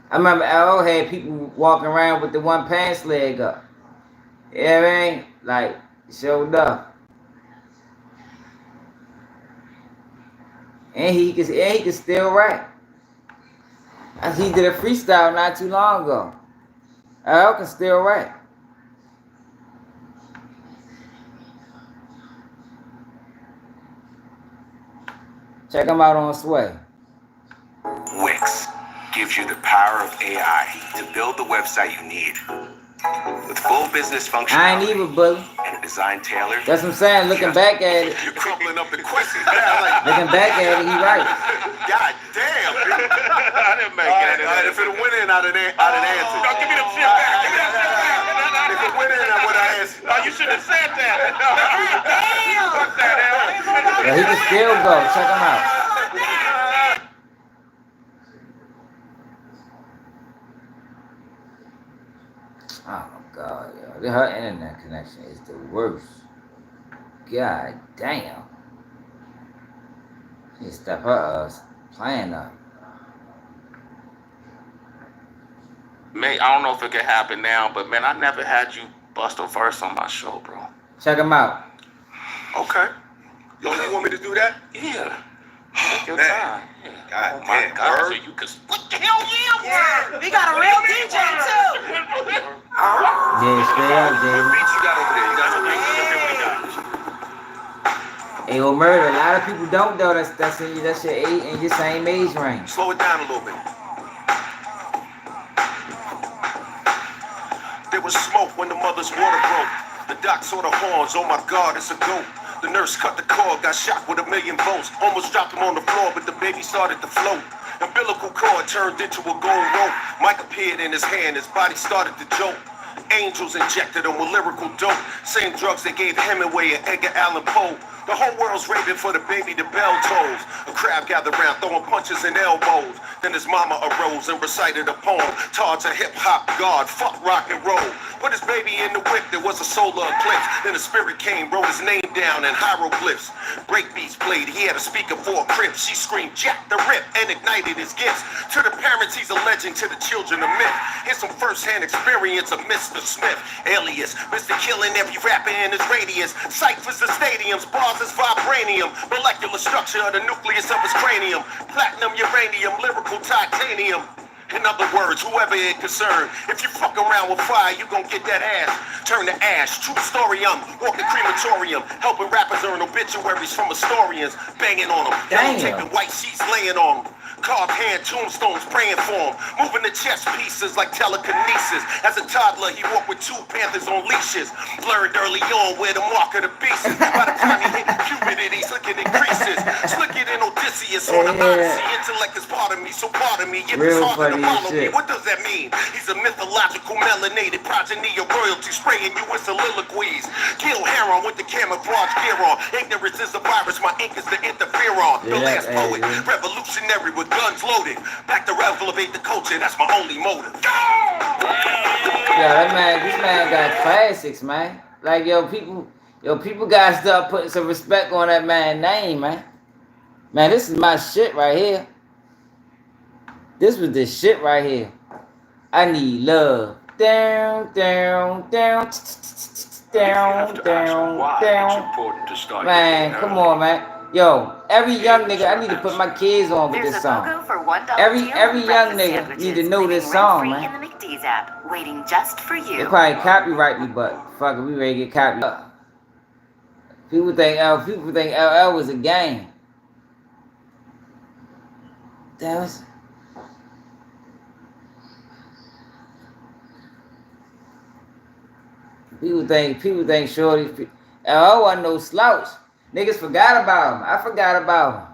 [SPEAKER 1] I remember LL had people walking around with the one pants leg up. You know what I mean? Like, showed up. And he could still rap. He did a freestyle not too long ago. LL can still rap. Check him out on Sway.
[SPEAKER 15] Wix gives you the power of AI to build the website you need. With full business functionality
[SPEAKER 1] I ain't even bully.
[SPEAKER 15] And Designed, tailored.
[SPEAKER 1] That's what I'm saying. Looking back at it.
[SPEAKER 14] You're crumbling up the question. Like,
[SPEAKER 1] Looking back at it, he right.
[SPEAKER 14] God damn. I didn't make it. If it went in, I'd have answered.
[SPEAKER 3] No, give me them shit back. Give me them shit back.
[SPEAKER 14] If it went in, I would have answered.
[SPEAKER 3] Oh, you should have said that. Fuck that, hell.
[SPEAKER 1] Well, he can still go. Check him out. Oh my God, yo. Her internet connection is the worst. God damn. She step her playing up.
[SPEAKER 3] Man, I don't know if it could happen now, but man, I never had you bust a verse on my show, bro.
[SPEAKER 1] Check him out.
[SPEAKER 14] Okay. Yo, you want me to do that?
[SPEAKER 3] Yeah. Take your time. Yeah.
[SPEAKER 14] God
[SPEAKER 3] My
[SPEAKER 14] damn,
[SPEAKER 3] God,
[SPEAKER 14] word.
[SPEAKER 3] so you could. What the hell, yeah,
[SPEAKER 12] We got a real DJ too.
[SPEAKER 1] Yeah, stay up, David.
[SPEAKER 14] Beats you got over there. You got some
[SPEAKER 1] Hey, well, murder. A lot of people don't though. That's your age in your same age range.
[SPEAKER 14] Slow it down a little bit. There was smoke when the mother's water broke. The doc saw the horns. Oh my God, it's a goat. The nurse cut the cord, got shot with 1,000,000 volts. Almost dropped him on the floor, but the baby started to float. Umbilical cord turned into a gold rope. Mike appeared in his hand, his body started to jolt. Angels injected him with lyrical dope. Same drugs that gave Hemingway and Edgar Allan Poe. The whole world's raving for the baby, the bell tolls. A crowd gathered around, throwing punches and elbows. Then his mama arose and recited a poem. Taught a hip-hop god, fuck rock and roll. Put his baby in the whip, there was a solar eclipse. Then the spirit came, wrote his name down in hieroglyphs. Breakbeats played, he had a speaker for a crib. She screamed, Jack the Rip, and ignited his gifts. To the parents, he's a legend, to the children, a myth. Here's some first-hand experience of Mr. Smith, alias Mr. Killing every rapper in his radius. Ciphers the stadiums, bars is vibranium. Molecular structure of the nucleus of his cranium. Platinum, uranium, lyrical titanium. In other words, whoever it concerned, if you fuck around with fire, you gon' get that ass. Turn to ash, true story, I'm walking crematorium. Helping rappers earn obituaries from historians. Banging on them, yellow taping white sheets laying on them. Carved hand tombstones praying for him. Moving the chess pieces like telekinesis. As a toddler, he walked with 2 panthers on leashes. Learned early on where the mark of the beast is. By the time he hit puberty, he's looking at creases. Slicker than Odysseus on the Odyssey. Intellect is part of me, so part of me. If it's harder to follow me, what does that mean? He's a mythological melanated progeny of royalty, spraying you with soliloquies. Kill heron with the camouflage gear on. Ignorance is a virus, my ink is the interferon. The last poet, revolutionary with guns loaded. Back to elevate the culture, that's my only motive.
[SPEAKER 1] Yeah, this man got classics, man. Like, people gotta start putting some respect on that man's name, man. Man, this is my shit right here. This was the shit right here. I need love. Down, down, down, down, down, down. Man, come on, man. Yo, every young nigga, I need to put my kids on with this song. Every young nigga need to know this song, man.
[SPEAKER 7] In the McDee's app, waiting just for you.
[SPEAKER 1] They probably copyright me, but fuck it, we ready to get copyright. People think LL was a game. That was. People think Shorty. LL wasn't no slouch. Niggas forgot about him. I forgot about him.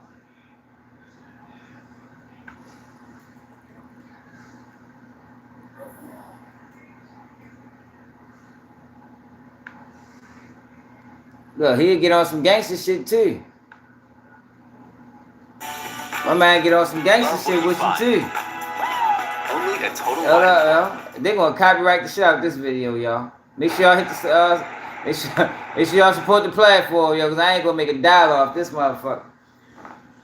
[SPEAKER 1] Look, he'll get on some gangster shit too. My man get on some gangster shit with you too.
[SPEAKER 15] Only a total.
[SPEAKER 1] Hold up, yo. They gonna copyright the shit out of this video, y'all. Make sure y'all hit the make sure y'all support the platform, yo, cause I ain't gonna make a dollar off this motherfucker.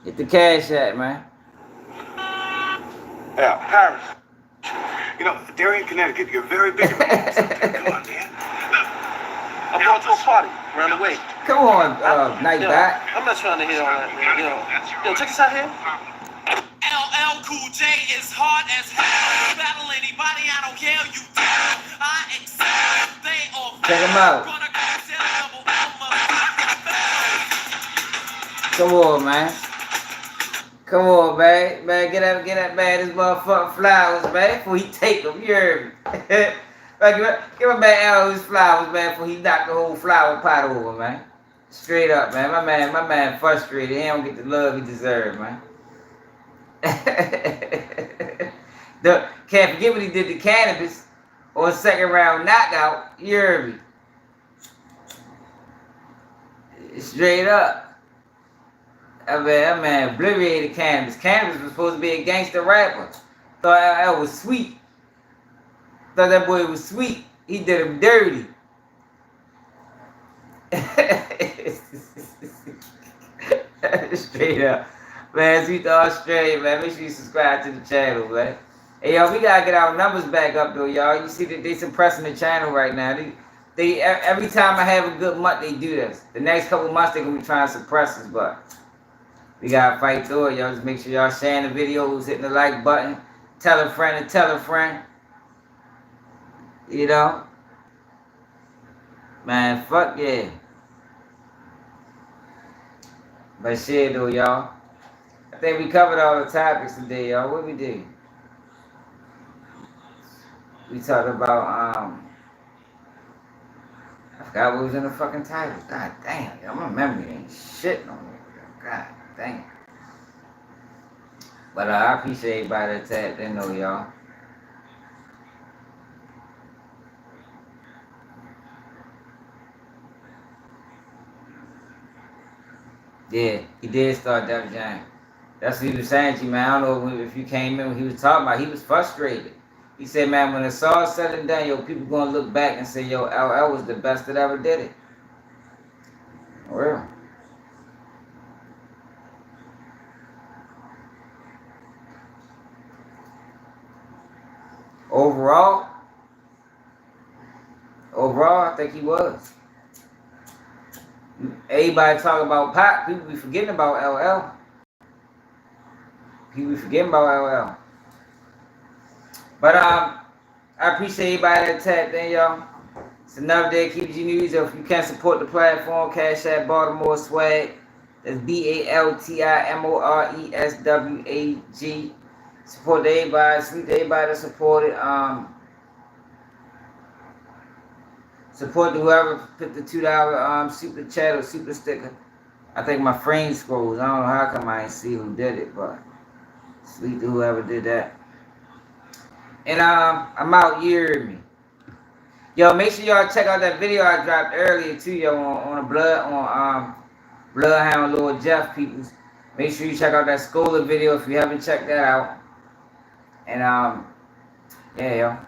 [SPEAKER 1] Hit the cash app, man.
[SPEAKER 5] Yeah, Paris. You know, Darien, Connecticut, you're very big. Come on, man.
[SPEAKER 10] I'm going to a party around the way.
[SPEAKER 1] Come on, Nightbot.
[SPEAKER 10] I'm not trying to hear all that, man. Yo, check this out here.
[SPEAKER 16] LL Cool J is hard as hell. Battle anybody, I don't care. You I excel. They all
[SPEAKER 1] check him out. Come on, man. Come on, man. Get that man this motherfucking flowers, man. Before he take them, you heard me. Like, give my man L his flowers, man, before he knocked the whole flower pot over, man. Straight up, man. My man frustrated. He don't get the love he deserves, man. Can't forget what he did to Cannabis on second round knockout. You heard me. Straight up. That man obliterated Cannabis. Cannabis was supposed to be a gangster rapper. Thought that was sweet. Thought that boy was sweet. He did him dirty. Straight up. Man, sweet to Australia, man. Make sure you subscribe to the channel, man. Hey, y'all, we gotta get our numbers back up, though, y'all. You see that they suppressing the channel right now. They every time I have a good month, they do this. The next couple months, they're gonna be trying to suppress us, but we gotta fight through it, y'all. Just make sure y'all sharing the videos, hitting the like button, tell a friend and tell a friend. You know? Man, fuck yeah. But shit, though, y'all. I think we covered all the topics today, y'all. What we did? We talked about, I forgot what was in the fucking title. God damn, y'all. My memory ain't shit no more. God damn. But I appreciate everybody that tapped in, though, y'all. Yeah, he did start Def Jam. That's what he was saying to you, man. I don't know if you came in when he was talking about. He was frustrated. He said, man, when it's all said and done, yo, people gonna look back and say, yo, LL was the best that ever did it. For real. Overall, I think he was. Everybody talk about Pac, people be forgetting about LL. People be forgetting about LL. But I appreciate everybody that tapped in, y'all. It's another day of Keep G News. If you can support the platform, Cash App Baltimore Swag. That's BALTIMORESWAG. Support everybody. Salute to everybody that supported. Support whoever put the $2 super chat or super sticker. I think my frame scrolls. I don't know how come I ain't see who did it, but salute to whoever did that. And I'm out. You heard me. Yo, make sure y'all check out that video I dropped earlier too, yo, on the Bloodhound Lord Jeff peoples. Make sure you check out that Scholar video if you haven't checked that out. And yeah, yo.